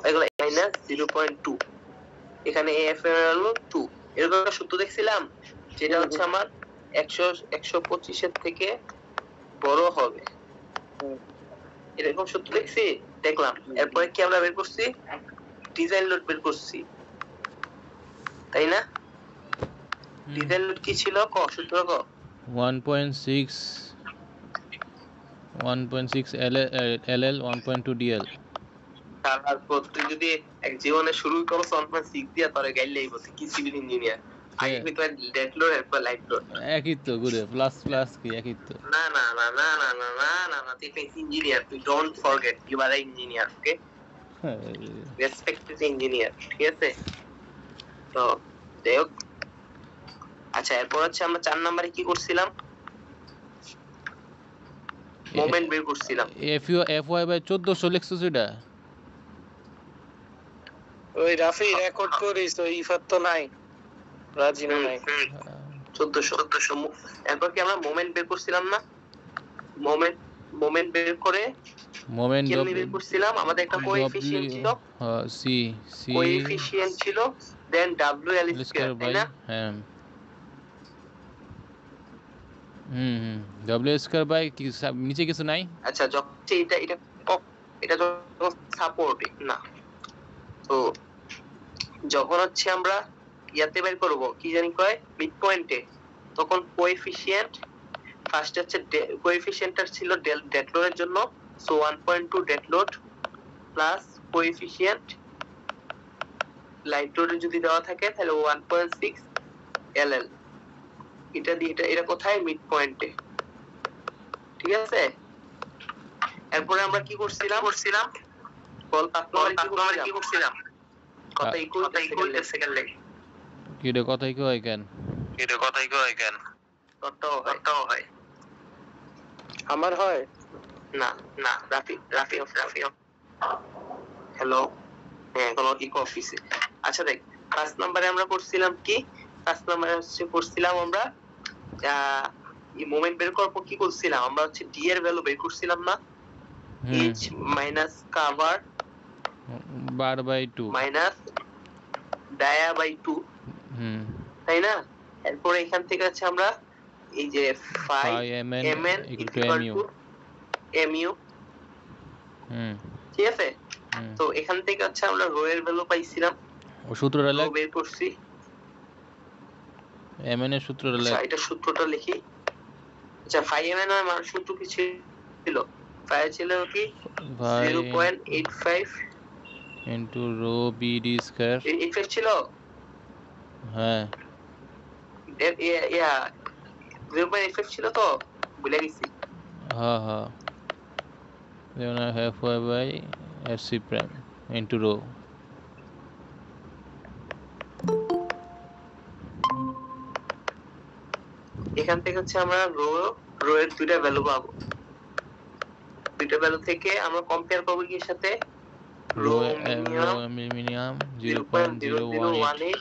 এগুলো মাইনাস 0.2, এখানে এফ এর হলো 2। এরকম একটা সূত্র দেখছিলাম যেটা হচ্ছে আমার 125 এর থেকে বড় হবে, এরকম সূত্র দেখছি, দেখলাম। এরপরে কি আমরা বের করছি, ডিজাইন লোড বের করছি, তাই না? ডিজাইন লোড কি ছিল, ক সূত্র ক? 1.6 LL 1.2 DL। তারপর তুই যদি এক জীবনে শুরু করছ 1.6 দিয়া, তোরে গাইলেই বলছে কি সিভিল ইঞ্জিনিয়ার, আগে কি তোর ডেড লোড এরপর লাইট লোড একই তো গুরে, প্লাস প্লাস কি একই তো। না না না না না না না না না, তুই ইঞ্জিনিয়ার, তুই don't forget you are engineer, okay? Respected engineer, ঠিক আছে? তো যাই হোক, আচ্ছা এরপর হচ্ছে আমরা 4 নম্বরে কি করছিলাম, মোমেন্ট বের করছিলাম। FY বাই 1400 লিখছো সেটা? ওই রাফি রেকর্ড করিস, ওই ইফাত তো নাই, রাজিনা নাই। 1400 এরপর কি আমরা মোমেন্ট বের করছিলাম না? মোমেন্ট বের করে মোমেন্ট কেমনে বের করছিলাম, আমাদের একটা কোএফিশিয়েন্ট ছিল, সি কোএফিশিয়েন্ট ছিল, দেন WL স্কয়ার, তাই না? হ্যাঁ, W স্কয়ার বাই কি নিচে কিছু নাই? আচ্ছা যখন এটা যখন সাপোর্টিং না, তো যখন হচ্ছে আমরা ইয়াতে বের করব, কি জানি কয়, মিড পয়েন্টে, তখন কোএফিশিয়েন্ট ফার্স্ট হচ্ছে কোএফিশিয়েন্টটা ছিল ডেড লোডের জন্য, so 1.2 dead load plus coefficient light লোডের যদি দেওয়া থাকে তাহলে 1.6 LL, এটা দিয়ে এটা কোথায়, মিড পয়েন্টে, ঠিক আছে? এরপরে আমরা কি করছিলাম বল, তারপরে কি করছিলাম, কত ইকুয়াল সেকেন্ড লেগ, কি রে কথাই কই কেন? কত হয় আমার হয় না না, রাফি হ্যালো, হ্যাঁ কোনো ইকো অফিসে। আচ্ছা দেখ, 5 নম্বরে আমরা করছিলাম কি, 5 নম্বরে হচ্ছে করছিলাম আমরা এই মোমেন্ট বের করার পর কি করছিলাম আমরা, হচ্ছে ডি এর ভ্যালু বের করছিলাম না, H minus cover bar by 2 minus dia by 2, তাই না? এরপর এখান থেকে হচ্ছে আমরা এই যে phi mn equal to mu, ঠিক আছে? তো এখান থেকে হচ্ছে আমরা রো এর ভ্যালু পাইছিলাম, ও সূত্রটা রো বের করছি, mn এর সূত্রটা আচ্ছা এটা সূত্রটা লিখি। আচ্ছা ফাই mn এর মান সূত্র কি ছিল, ফাই ছিল কি 0.85 ইনটু রো bd স্কয়ার, 85 ছিল, হ্যাঁ 0.85 ছিল, তো ভুলে গেছি। হ্যাঁ then I have y by fc prime into rho, এখান থেকে হচ্ছে আমরা রো এর দুইটা ভ্যালু পাবো, দুইটা ভ্যালু থেকে আমরা কম্পেয়ার করব কি এর সাথে, রো মিনিমাম 0.0018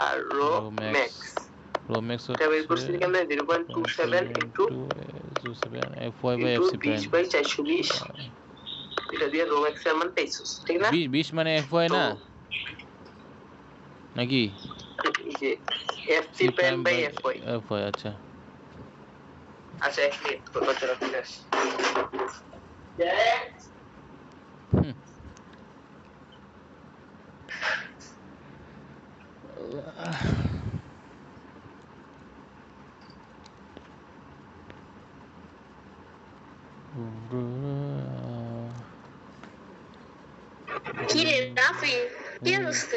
আর রো ম্যাক্স এটা বের করছি কেমনে, 0.27 into fy by fc prime 20 by 420, এটা দিয়ে রো ম্যাক্স এর মান পাইছস, ঠিক না? 20 মানে fy না নাকি, এই যে fc prime বাই fy, আচ্ছা এক মিনিট কথা রাখতে আস। কি রে রাফি, কি অবস্থা?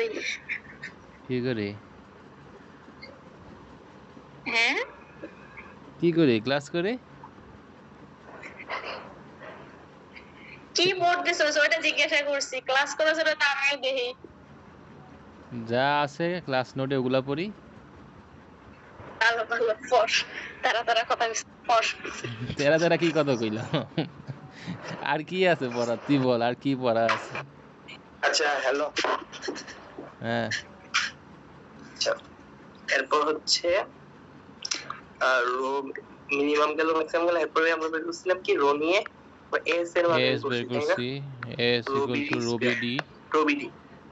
কি করে হ্যাঁ কি করে ক্লাস করে কি পড়তেছস ওটা জিজ্ঞাসা করছি, ক্লাস করার জন্য তা আমি দেখি যা আছে ক্লাস নোটে ওগুলা পড়ি। ভালো ফস তারা কথা ফস তেরা কি কথা কইলা, আর কি আছে পড়া তুই বল, আর কি পড়া আছে? আচ্ছা হ্যালো, হ্যাঁ আচ্ছা এরপর হচ্ছে রো মিনিমাম গেল ম্যাক্সিমাম গেল, এরপরে আমরা বের করছিলাম কি রো নিয়ে এস এর মান বের করছি, s equal to rho bd প্রবিডি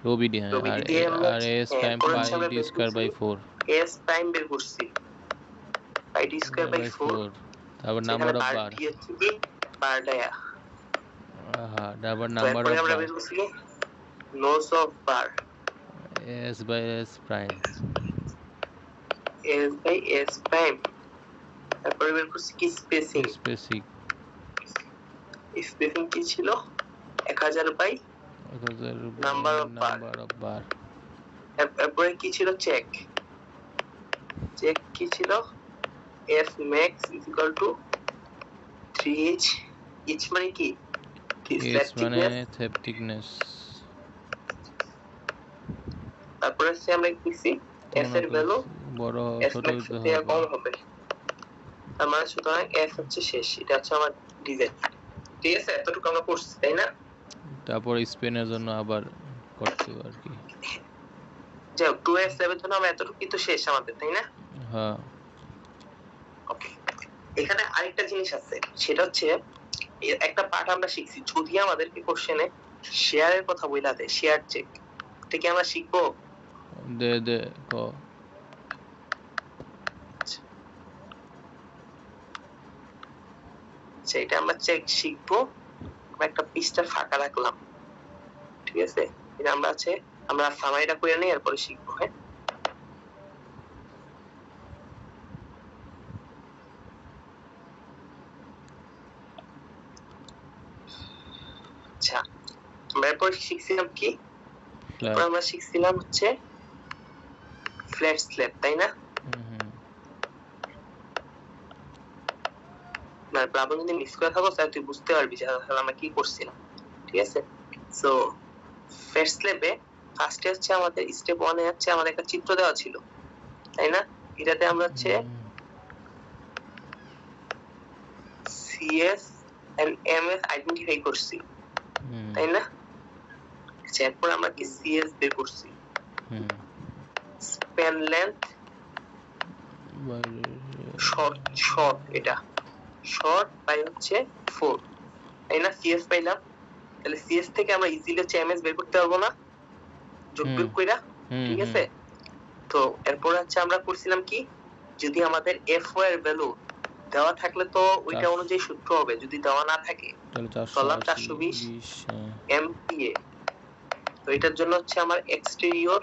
রোবিডি, হ্যাঁ। প্রবিডি দিয়ে আমরা আর এস প্রাইম এরপর পাই হচ্ছে আমরা ডি বের স্কয়ার বাই করছি 4 এস প্রাইম বের করছি পাই ডি স্কয়ার বাই 4 তারপর সেখানে নাম্বার অফ বার বার, কি হচ্ছে কি বার ডায়া হ্যাঁ, তারপর তো নাম্বার এরপরে অফ আমরা বার বের করছি nos of bar S by S prime, S by S prime তারপরে বের করছি কি স্পেসিং স্পেসিক স্পেসিং কি ছিল 1000 by number of bar number of bar, এরপরে কি ছিল চেক চেক কি ছিল f max is equal to 3h h মানে কি এস মানে থেপটিকনেস, তারপরে সে আমরা লিখছি f এর ভ্যালু বড় f ছোট max হতে থেকে হবে, কম হবে তার মানে সুতরাং f হচ্ছে শেষ এটা হচ্ছে আমার ডিজাইন ঠিক আছে এতটুকু আমরা করছি তাই না তারপর স্পেনের জন্য আবার করতে হবে আর কি, যে 2s এর জন্য আমরা এতটুকু তো শেষ আমাদের তাই না হ্যাঁ। ওকে এখানে আরেকটা জিনিস আছে সেটা হচ্ছে একটা পার্ট আমরা শিখছি যদি আমাদেরকে কোশ্চেনে শেয়ারের কথা বইলা দেয় শেয়ার চেক এটা কি আমরা শিখবো দে ক সেটা আমরা চেক শিখবো আমরা একটা পৃষ্ঠা ফাঁকা রাখলাম ঠিক আছে এটা আমরা সামারিটা করে নিই এরপরে শিখবো হ্যাঁ আচ্ছা আমরা এরপর শিখছিলাম কি আমরা শিখছিলাম হচ্ছে ফ্ল্যাট স্ল্যাব তাই না না প্লাবন যদি মিস করে থাকো তাহলে তুই বুঝতে পারবি যে আসলে আমরা কি করছিলাম ঠিক আছে সো ফ্ল্যাট স্ল্যাবে ফার্স্টে হচ্ছে আমাদের স্টেপ 1 এ হচ্ছে আমাদের একটা চিত্র দেওয়া ছিল তাই না এটাতে আমরা হচ্ছে সিএস এন্ড এমএস আইডেন্টিফাই করছি তাই না এরপর আমরা কি সিএস বের করছি স্প্যান লেন্থ শর্ট এটা শর্ট বাই হচ্ছে 4 তাই না সিএস পাইলাম তাহলে সিএস থেকে আমরা ইজিলি হচ্ছে এমএস বের করতে পারবো না যোগ বিয়োগ কইরা ঠিক আছে তো এরপর হচ্ছে আমরা করছিলাম কি যদি আমাদের এফও এর ভ্যালু দেওয়া থাকলে তো ওইটা অনুযায়ী সূত্র হবে যদি দেওয়া না থাকে তাহলে 420 এমপিএ তো এটার জন্য হচ্ছে আমার এক্সটেরিয়র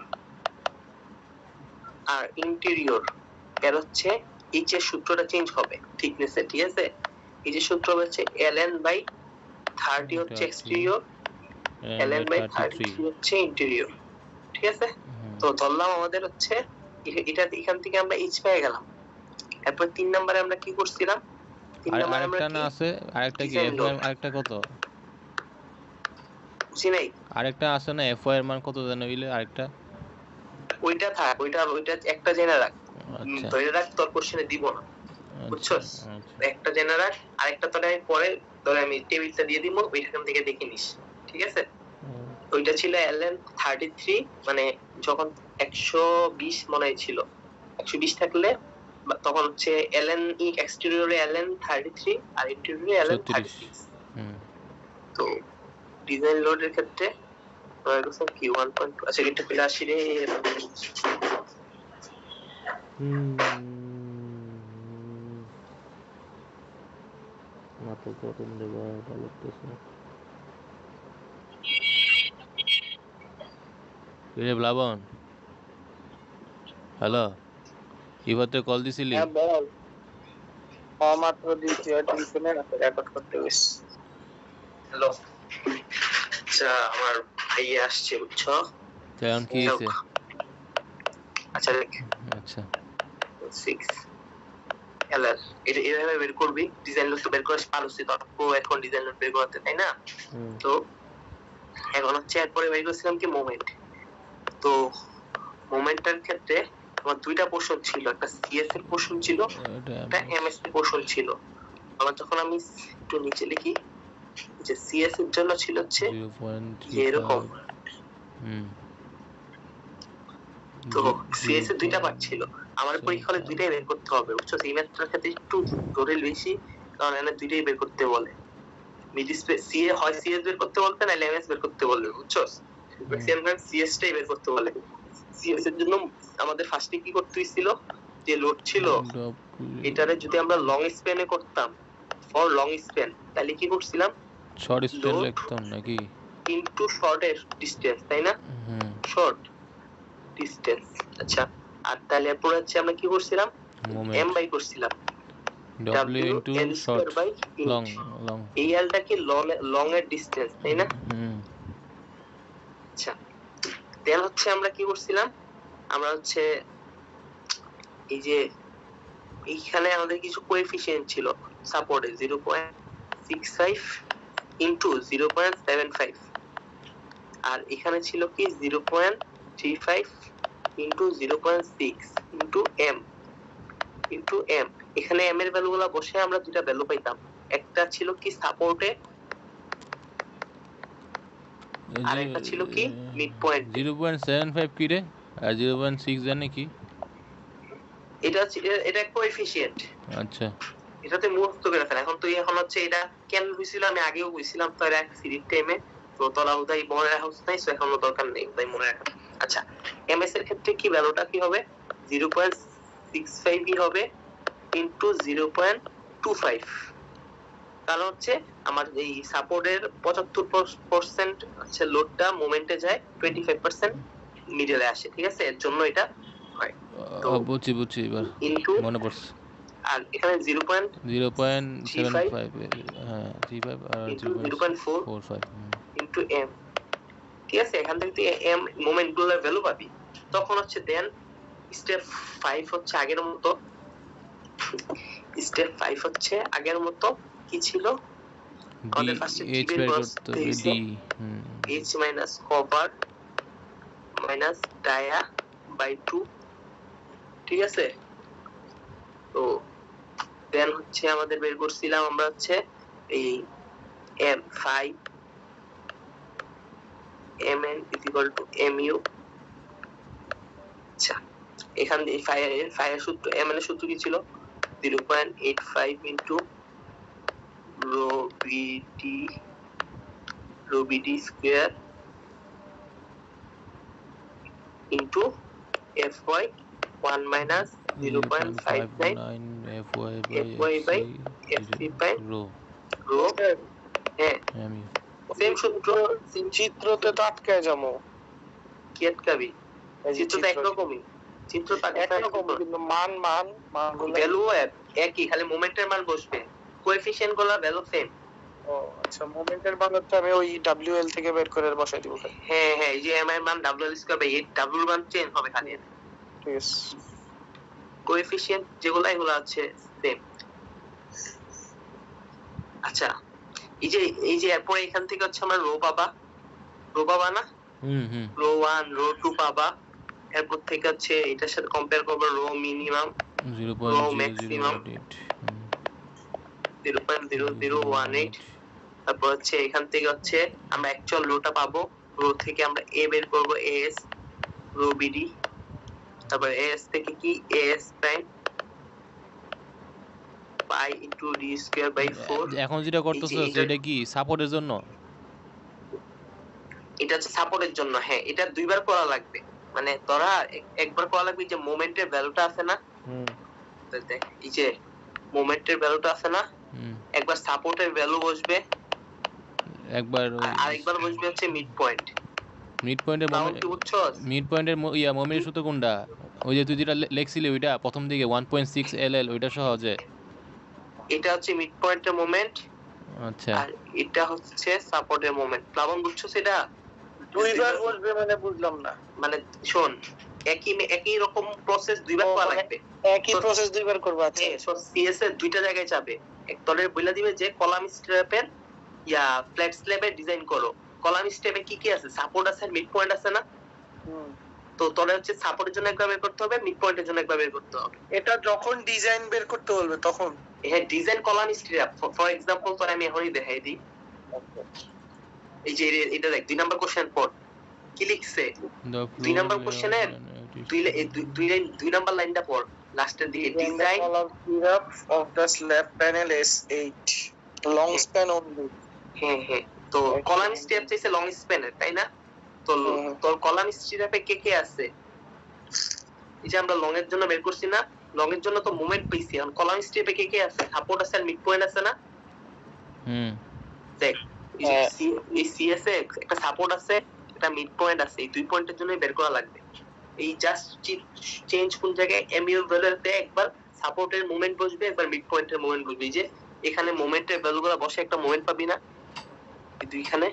আর ইন্টেরিয়র এর হচ্ছে এইচ এর সূত্রটা চেঞ্জ হবে থিকনেসে ঠিক আছে এই যে সূত্র হচ্ছে ln বাই 30 হচ্ছে এক্সটেরিয়র ln বাই 30 হচ্ছে ইন্টেরিয়র ঠিক আছে তো ধরলাম আমাদের হচ্ছে এটা এখান থেকে আমরা এইচ পেয়ে গেলাম এরপর 3 নম্বরে আমরা কি করছিলাম 3 নম্বরে আমরা আরেকটা না আছে আরেকটা কি আরেকটা কত বুঝি নাই আরেকটা আছে না এফও এর মান কত জানো হইলে আরেকটা ওইটা থাক ওইটা একটা জেনে রাখ ধরে রাখ তোর কোশ্চেনে দিব না বুঝছস একটা জেনে রাখ আরেকটা তোরে আমি পরে তোরে আমি টেবিলটা দিয়ে দিব ওইখান থেকে দেখে নিস ঠিক আছে ওইটা ছিল ln 33 মানে যখন 120 মনে ছিল 120 থাকলে তখন হচ্ছে ln এক্সটেরিয়রে ln 33 আর ইন্টেরিয়রে ln 36 তো ডিজাইন লোডের ক্ষেত্রে প্রয়োজন কি 1.2 আচ্ছা এটা ফিরে আসি রে মাত্র প্রথম দেব ভালো লাগতেছে রে ব্লাবন হ্যালো ইভাতে কল দিছিলি হ্যাঁ বল মাত্র দিছি আর টেনশনে না রেকর্ড করতে বস হ্যালো আচ্ছা আমার ভাই আসছে বুঝছো কেমন কি হইছে আচ্ছা আচ্ছা 6 এলআর এটা এভাবে বের করবি ডিজাইন লোড বের করে পারছি তো এখন ডিজাইন লোড বের করতে তাই না তো এখন হচ্ছে এরপরে বের করছিলাম কি মোমেন্ট তো মোমেন্টের ক্ষেত্রে আমার দুইটা পোরশন ছিল একটা সিএস এর পোরশন ছিল একটা এমএস এর পোরশন ছিল আমার যখন আমি একটু নিচে লিখি যে সিএস এর জন্য ছিল হচ্ছে 0.3 এরকম তো সিএস এর দুইটা পার্ট ছিল আমার পরীক্ষা হলে দুইটাই বের করতে হবে বুঝছো এই ম্যাথটার ক্ষেত্রে একটু জটিল বেশি কারণ এখানে দুইটাই বের করতে বলে মিড স্পেস সিএ হয় সিএস বের করতে বলতে না এমএস বের করতে বলবে বুঝছো ম্যাক্সিমাম টাইম সিএস টাই বের করতে বলে। সিএস এর জন্য আমাদের ফার্স্টে কি করতে হয়েছিল, যে লোড ছিল এটারে যদি আমরা লং স্প্যানে করতাম, ফর লং স্প্যান, তাহলে কি করছিলাম, শর্ট স্প্যান Load লিখতাম নাকি? ইনটু শর্টের ডিসটেন্স, তাই না, হুম, শর্ট ডিসটেন্স। আচ্ছা, আর তাহলে এরপর হচ্ছে আমরা কি করছিলাম, এম মোমেন্ট বাই করছিলাম W into L short square by long inch. Long. এই এলটা কি লং এর ডিসটেন্স, তাই না। হুম, আচ্ছা, দেন হচ্ছে আমরা কি করছিলাম, আমরা হচ্ছে এই যে এইখানে আমাদের কিছু কোএফিসিয়েন্ট ছিল সাপোর্টে 0.65 ইনটু 0.75, আর এখানে ছিল কি 0.35 into 0.6 into M into M. এখানে এম এর ভ্যালুগুলো বসে আমরা দুটো ভ্যালু পাইতাম, একটা ছিল কি সাপোর্টে আর একটা ছিল কি মিড পয়েন্ট। 0.75 কি রে, আর 0.6 জানে কি? এটা কোএফিসিয়েন্ট, আচ্ছা, এটাতে মুহূর্ত করে ফেলে। এখন তুই এখন হচ্ছে এটা কেন হয়েছিল আমি আগেও বুঝছিলাম, তো এটা সিরিজ টাইমে তো তোলা উদাই মনে রাখা উচিত নাই, এখন দরকার নেই তাই মনে রাখা। আচ্ছা, এমএস এর ক্ষেত্রে কি ভ্যালুটা কি হবে, 0.65 ই হবে ইনটু 0.25, কারণ হচ্ছে আমার এই সাপোর্টের 75% হচ্ছে লোডটা মোমেন্টে যায়, 25% মিডলে আসে, ঠিক আছে, এর জন্য এটা হয়। তো বুঝছি এবার ইনটু, মনে পড়ছে। আর এখানে 0.75 হ্যাঁ 35 আর ইনটু 0.45 ইনটু এম, ঠিক আছে। এখান থেকে তুই এম মোমেন্ট গুলোর ভ্যালু পাবি। তখন হচ্ছে দেন স্টেপ 5 হচ্ছে আগের মতো, স্টেপ 5 হচ্ছে আগের মতো কি ছিল, আমাদের ফার্স্টে কি এইচ বের বের করতে করতে হবে, হয়েছে, D H minus cover minus dia by 2, ঠিক আছে। তো দেন হচ্ছে আমাদের বের করছিলাম আমরা হচ্ছে এই M 5 mn equal to mu। আচ্ছা, এখান দিয়ে ফায়ার সূত্র mn এর সূত্র কি ছিল, 0.85 into rho BD square into fy 1 minus 0.59 fy by fc prime rho rho. হ্যাঁ, আমি সেম সূত্র, চিত্রতে তো আটকায় যাবো, কি আটকাবি, চিত্র তো একরকমই, চিত্র তো একরকম কিন্তু মানগুলো ভ্যালু একই, খালি মোমেন্টের মান বসবে, কোএফিসিয়েন্ট গুলো ভ্যালু সেম। ও আচ্ছা, মোমেন্টের মানটা আমি ওই ডব্লিউএল থেকে বের করে বসাই দিব। হ্যাঁ হ্যাঁ, এই যে এম এর মান W L square by 8, W এর মান চেঞ্জ হবে খালি, ঠিক আছে। কোএফিসিয়েন্ট যেগুলো এগুলো আছে সেম। আচ্ছা, এই যে এরপর এখান থেকে হচ্ছে আমরা রো পাবা না, রো 1 রো 2 পাবা, এরপর থেকে হচ্ছে এটার সাথে কম্পেয়ার করব রো মিনিমাম রো ম্যাক্সিমাম 0.0018, তারপর হচ্ছে এখান থেকে হচ্ছে আমরা অ্যাকচুয়াল রোটা পাবো, রো থেকে আমরা এ বের করব এস রো বিডি, তারপর এস থেকে কি S prime pi into D square by 4। এখন যেটা করতেছো সেটা কি সাপোর্টের জন্য, এটা হচ্ছে সাপোর্টের জন্য। হ্যাঁ, এটা দুইবার করা লাগবে, মানে তোরা একবার করা লাগবে যে মোমেন্টের ভ্যালুটা আছে না, দেখ এই যে মোমেন্টের ভ্যালুটা আছে না, একবার সাপোর্টের ভ্যালু বসবে, একবার আরেকবার বসবে হচ্ছে মিড পয়েন্ট। মিড পয়েন্টের মোমেন্টের সূত্র কোনটা, ওই যে তুই যেটা লেখছিলি ওইটা প্রথম দিকে 1.6 এলএল ওইটা সহজে, এটা হচ্ছে মিড পয়েন্টের মোমেন্ট, আচ্ছা, আর এটা হচ্ছে সাপোর্টের মোমেন্ট। প্লাবন বুঝছো সেটা, দুইবার বসবে মানে বুঝলাম না, মানে শোন একই রকম প্রসেস দুইবার করা লাগবে, একই প্রসেস দুইবার করব। আচ্ছা, সিএস এর দুইটা জায়গায় যাবে, এক তলের বইলা দিবে যে কলাম স্টেপের ইয়া ফ্ল্যাট স্ল্যাবের ডিজাইন করো, কলাম স্টেপে কি কি আছে, সাপোর্ট আছে, মিড পয়েন্ট আছে না, তো তোরে হচ্ছে সাপোর্টের জন্য একবার বের করতে হবে, মিড পয়েন্টের জন্য একবার বের করতে হবে। এটা যখন ডিজাইন বের করতে বলবে তখন, হ্যাঁ, design column step for example তোরে আমি এখনই দেখাই দিই। এই যে এটা দেখ 2 নাম্বার কোশ্চেন পড় কি লিখছে, 2 নাম্বার কোশ্চেনের 2 নাম্বার লাইনটা পড় লাস্টের দিকে, design of the slab panel S8 long span only. হ্যাঁ হ্যাঁ, তো কলাম স্টেপ চাইছে লং স্প্যানের, তাই না, তোর তোর কলাম স্ট্রিপে কে কে আছে, এই যে আমরা লং এর জন্য বের করছি না, লং এর জন্য তো মোমেন্ট পেয়েছি, এখন কলাম স্ট্রিপে কে কে আছে, সাপোর্ট আছে আর মিড পয়েন্ট আছে না। দেখ এই সিএস এ একটা সাপোর্ট আছে, একটা মিড পয়েন্ট আছে, এই দুই পয়েন্টের জন্য বের করা লাগবে। এই জাস্ট চেঞ্জ কোন জায়গায় এমইউ ভ্যালুতে একবার সাপোর্টের মোমেন্ট বসবে, একবার মিড পয়েন্টের মোমেন্ট বসবে। এই যে এখানে মোমেন্টের ভ্যালুগুলো বসে একটা মোমেন্ট পাবি না, এই দুইখানে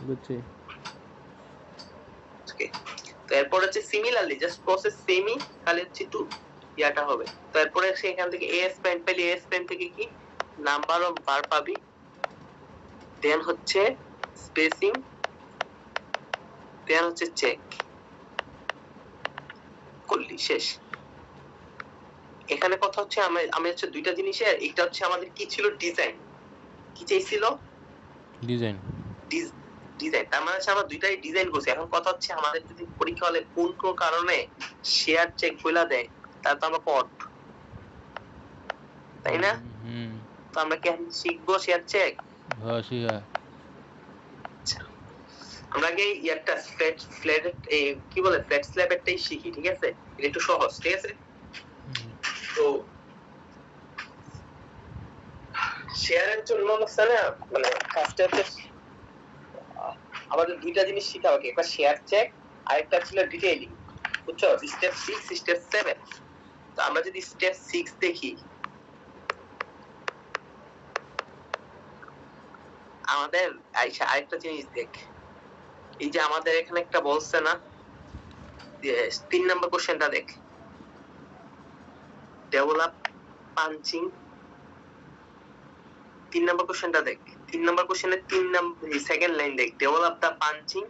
বুঝছি। ওকে, তো এরপর হচ্ছে সিমিলারলি জাস্ট প্রসেস সেমই, খালি হচ্ছে একটু ইয়াটা হবে। তো এরপরে সেখান থেকে এএস প্রাইম পেলে এএস প্রাইম থেকে কি নাম্বার অফ বার পাবি, দেন হচ্ছে স্পেসিং, দেন হচ্ছে চেক করলি, শেষ। এখানে কথা হচ্ছে আমি হচ্ছে দুইটা জিনিসের, একটা হচ্ছে আমাদের কি ছিল ডিজাইন, কি চাইছিল ডিজাইন, ডিজাইন, তার মানে আমরা দুইটাই ডিজাইন করছি। এখন কথা হচ্ছে আমাদের যদি পরীক্ষা হলে কোন কোন কারণে শেয়ার চেক বইলা দেয়, তাহলে তো আমরা কট, তাই না? তো আমরা কি শিখবো শেয়ার চেক? হ্যাঁ শিখা। আমরা আগে একটা ফ্ল্যাট কি বলে ফ্ল্যাট স্ল্যাবেরটাই শিখি, ঠিক আছে? এটা একটু সহজ, ঠিক আছে? তো শেয়ারের জন্য মানে ফার্স্টে হচ্ছে আমাদের দুইটা জিনিস শিখা হবে, একটা শেয়ার চেক আর একটা ছিল ডিটেইলিং, বুঝছো? Step 6 step 7। তো আমরা যদি স্টেপ 6 দেখি, আমাদের আইসা আরেকটা জিনিস দেখ, এই যে আমাদের এখানে একটা বলছে না, 3 নাম্বার কোশ্চেনটা দেখ, ডেভেলপ পাঞ্চিং, 3 নাম্বার কোশ্চেনটা দেখ, 3 নাম্বার কোশ্চেনের 3 নাম্বার সেকেন্ড লাইন দেখ, develop the punching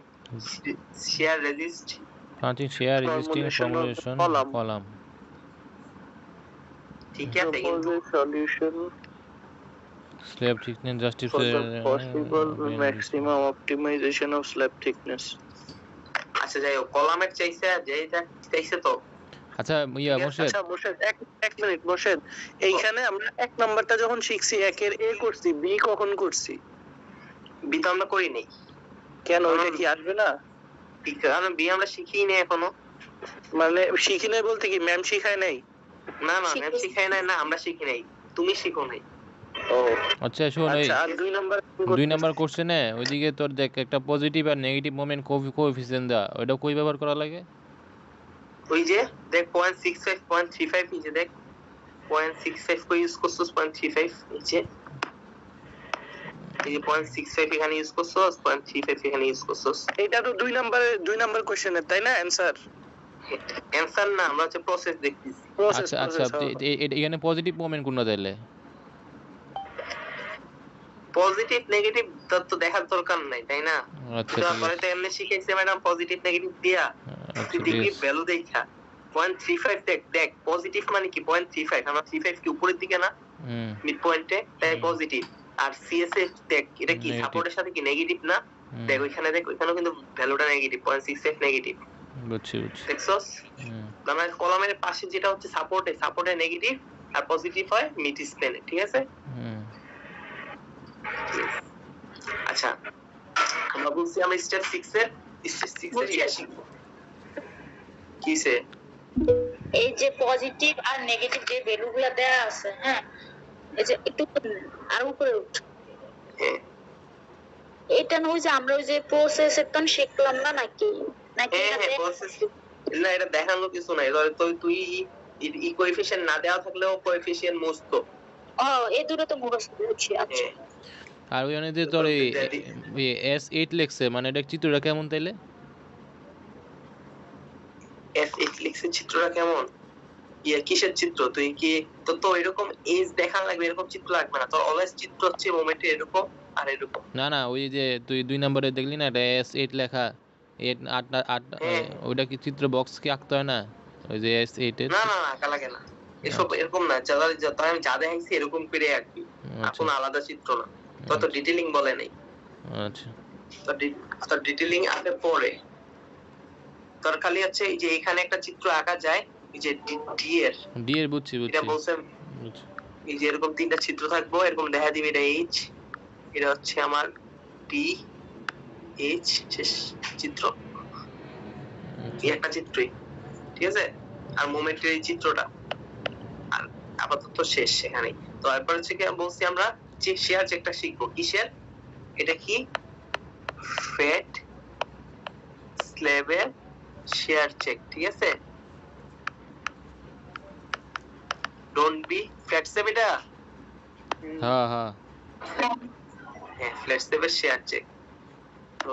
shear resist, punching shear resisting formulation column, ঠিক আছে? কিন্তু solution slab thickness for justify the possible maximum optimization of slab thickness. আচ্ছা যাই হোক, কলামের চাইছে যেটা চাইছে তো। আচ্ছা ইয়া মোর্শেদ, আচ্ছা মোর্শেদ এক মিনিট মোর্শেদ, এইখানে আমরা এক নাম্বারটা যখন শিখছি একের এ করছি, বি কখন করছি? বি তো আমরা করি নাই, কেন ওটা কি আসবে না? কারণ বি আমরা শিখিই নাই এখনো। মানে শিখি নাই বলতে কি ম্যাম শিখায় নাই? না না, ম্যাম শিখায় নাই, না আমরা শিখি নাই, তুমি শিখো নাই। ও আচ্ছা শোন, এই আচ্ছা, আর দুই নাম্বার কোশ্চেনে ওইদিকে তোর দেখ একটা পজিটিভ আর নেগেটিভ মোমেন্ট কোএফিসিয়েন্ট দা, ওটা কই ব্যবহার করা লাগে? ওই যে দেখ 0.65 0.35, এই যে দেখ 0.65 কই ইউজ করছস, 0.35 নিচে, এই যে 0.65 এখানে ইউজ করছস, 0.35 এখানে ইউজ করছস। এটা তো দুই নাম্বার কোশ্চেনের, তাই না? অ্যানসার না, আমরা হচ্ছে প্রসেস দেখতেছি। আচ্ছা আচ্ছা, এখানে পজিটিভ মোমেন্ট কোনটা তাইলে? পজিটিভ নেগেটিভ তো দেখার দরকার নাই, তাই না? আচ্ছা তারপরে তো এমনি শিখাইছে ম্যাডাম পজিটিভ নেগেটিভ দিয়া, ডিগ্রি ভ্যালু দেখা 0.35 দেখ পজিটিভ মানে কি 0.35, আমরা 35 কি উপরের দিকে না মিড পয়েন্টে, তাই পজিটিভ। আর সিএসএফ দেখ এটা কি সাপোর্টের সাথে কি নেগেটিভ না, দেখ ওইখানে দেখ ওইখানেও কিন্তু ভ্যালুটা নেগেটিভ, 0.65 নেগেটিভ, বুঝছি। দেখছস? মানে কলামের পাশে যেটা হচ্ছে সাপোর্টে নেগেটিভ আর পজিটিভ হয় মিড স্প্যানে, ঠিক আছে? আচ্ছা, আমরা বলছি আমরা স্টেপ 6 এর ইয়া শিখবো। কিসে? এই যে পজিটিভ আর নেগেটিভ যে ভ্যালুগুলো দেয়া আছে, হ্যাঁ, এই যে একটু আর উপরে উঠ, এটা নয় যে আমরা ওই যে প্রসেস একদম শিখলাম না নাকি? প্রসেস না, এটা দেখানো কিছু নাই। তুই কোএফিশিয়েন্ট না দেওয়া থাকলেও কোএফিশিয়েন্ট মুছত। এই দুটো তো মুখস্থ করছি। আচ্ছা, আর ওই অনেক যে তোর এই S8 লেখছে, মানে এটা চিত্রটা কেমন তাইলে? S8 লেখছে চিত্রটা কেমন? কিসের চিত্র? তুই কি তো এরকম এজ দেখা লাগবে, এরকম চিত্র লাগবে না তোর, অলওয়েজ চিত্র হচ্ছে মোমেন্টে এরকম আর এরকম। না ওই যে তুই 2 নম্বরে দেখলি না এটা S8 লেখা, 8 ওইটা কি চিত্র বক্স কি আঁকতে হয় না? ওই যে S8 এর না আঁকা লাগে না, এসব এরকম না, যত আমি যা দেখাইছি এরকম করে আঁকবি, কোনো আলাদা চিত্র না, তত ডিটেইলিং বলে নাই। আচ্ছা, তো ডিটেইলিং আগে পরে তোর খালি হচ্ছে এই যে এখানে একটা চিত্র আঁকা যায়, এই যে ডি এর বুঝছি। এটা বলছে এই যে এরকম তিনটা চিত্র থাকবো, এরকম দেখা দিবে, এটা এইচ, এটা হচ্ছে আমার পি, এইচ শেষ চিত্র, এই একটা চিত্রই, ঠিক আছে, আর মোমেন্টের এই চিত্রটা, আর আপাতত শেষ সেখানে। তো এরপর হচ্ছে কি বলছি আমরা যে শেয়ার চেকটা শিখবো, কিসের, এটা কি ফ্যাট স্ল্যাবের শেয়ার চেক, ঠিক আছে, ডোন্ট বি ফ্ল্যাট স্ল্যাব, এটা হ্যাঁ হ্যাঁ হ্যাঁ ফ্ল্যাট স্ল্যাবের শেয়ার চেক। তো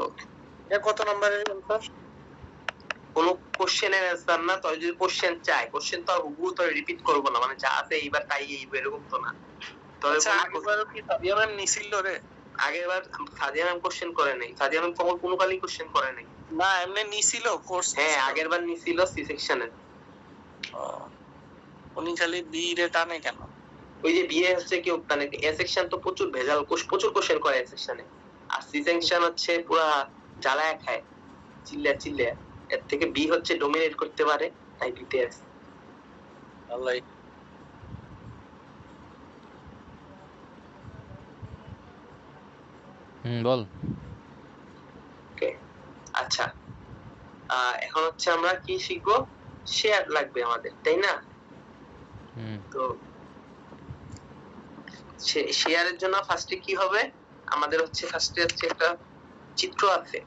এটা কত নম্বরের অ্যানসার? কোন কোশ্চেনের অ্যান্সার না, তো যদি কোশ্চেন চাই, কোশ্চেন তো আর হুবহু তো রিপিট করব না, মানে যা আছে এইবার তাই এইবার এরকম তো না। তবে আচ্ছা আগেরবারও কি সাদিয়া ম্যাম নিছিল রে? আগেরবার সাদিয়া ম্যাম কোশ্চেন করে নাই, সাদিয়া ম্যাম কখন কোনো কালই কোশ্চেন করে নাই। না এমনি নিছিল কোর্স। হ্যাঁ আগেরবার নিছিল সি সেকশনের। উনি খালি বি রে টানে কেন? ওই যে বিএ হচ্ছে কি মানে এ সেকশন তো প্রচুর ভেজাল, প্রচুর কোশ্চেন করে এ সেকশনে, আর সি সেকশন হচ্ছে পুরা জ্বালায় খায়, চিল্লা চিল্লা। এর থেকে বি হচ্ছে ডোমিনেট করতে পারে, তাই বিতে আছে। আল্লাহ। বল। ওকে আচ্ছা, এখন হচ্ছে আমরা কি শিখবো, শেয়ার লাগবে আমাদের, তাই না? তো শেয়ারের জন্য ফার্স্টে কি হবে, আমাদের হচ্ছে ফার্স্টে হচ্ছে একটা চিত্র আছে,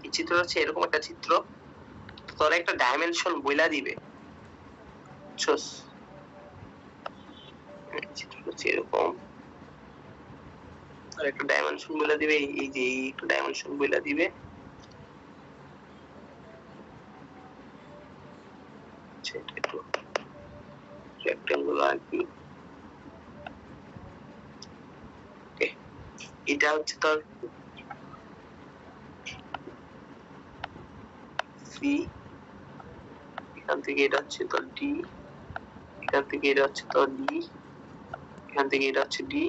এই চিত্র হচ্ছে এরকম একটা চিত্র, তোর একটা ডাইমেনশন বইলা দিবে, বুঝছস, চিত্র হচ্ছে এরকম, আর একটা ডাইমেনশন বইলা দিবে, এই যে এই একটা ডাইমেনশন বইলা দিবে, সেটা একটু রেক্টেঙ্গুলার কি, এটা হচ্ছে তোর সি, এখান থেকে এটা হচ্ছে তোর ডি, এখান থেকে এটা হচ্ছে তোর ডি, এখান থেকে এটা হচ্ছে ডি,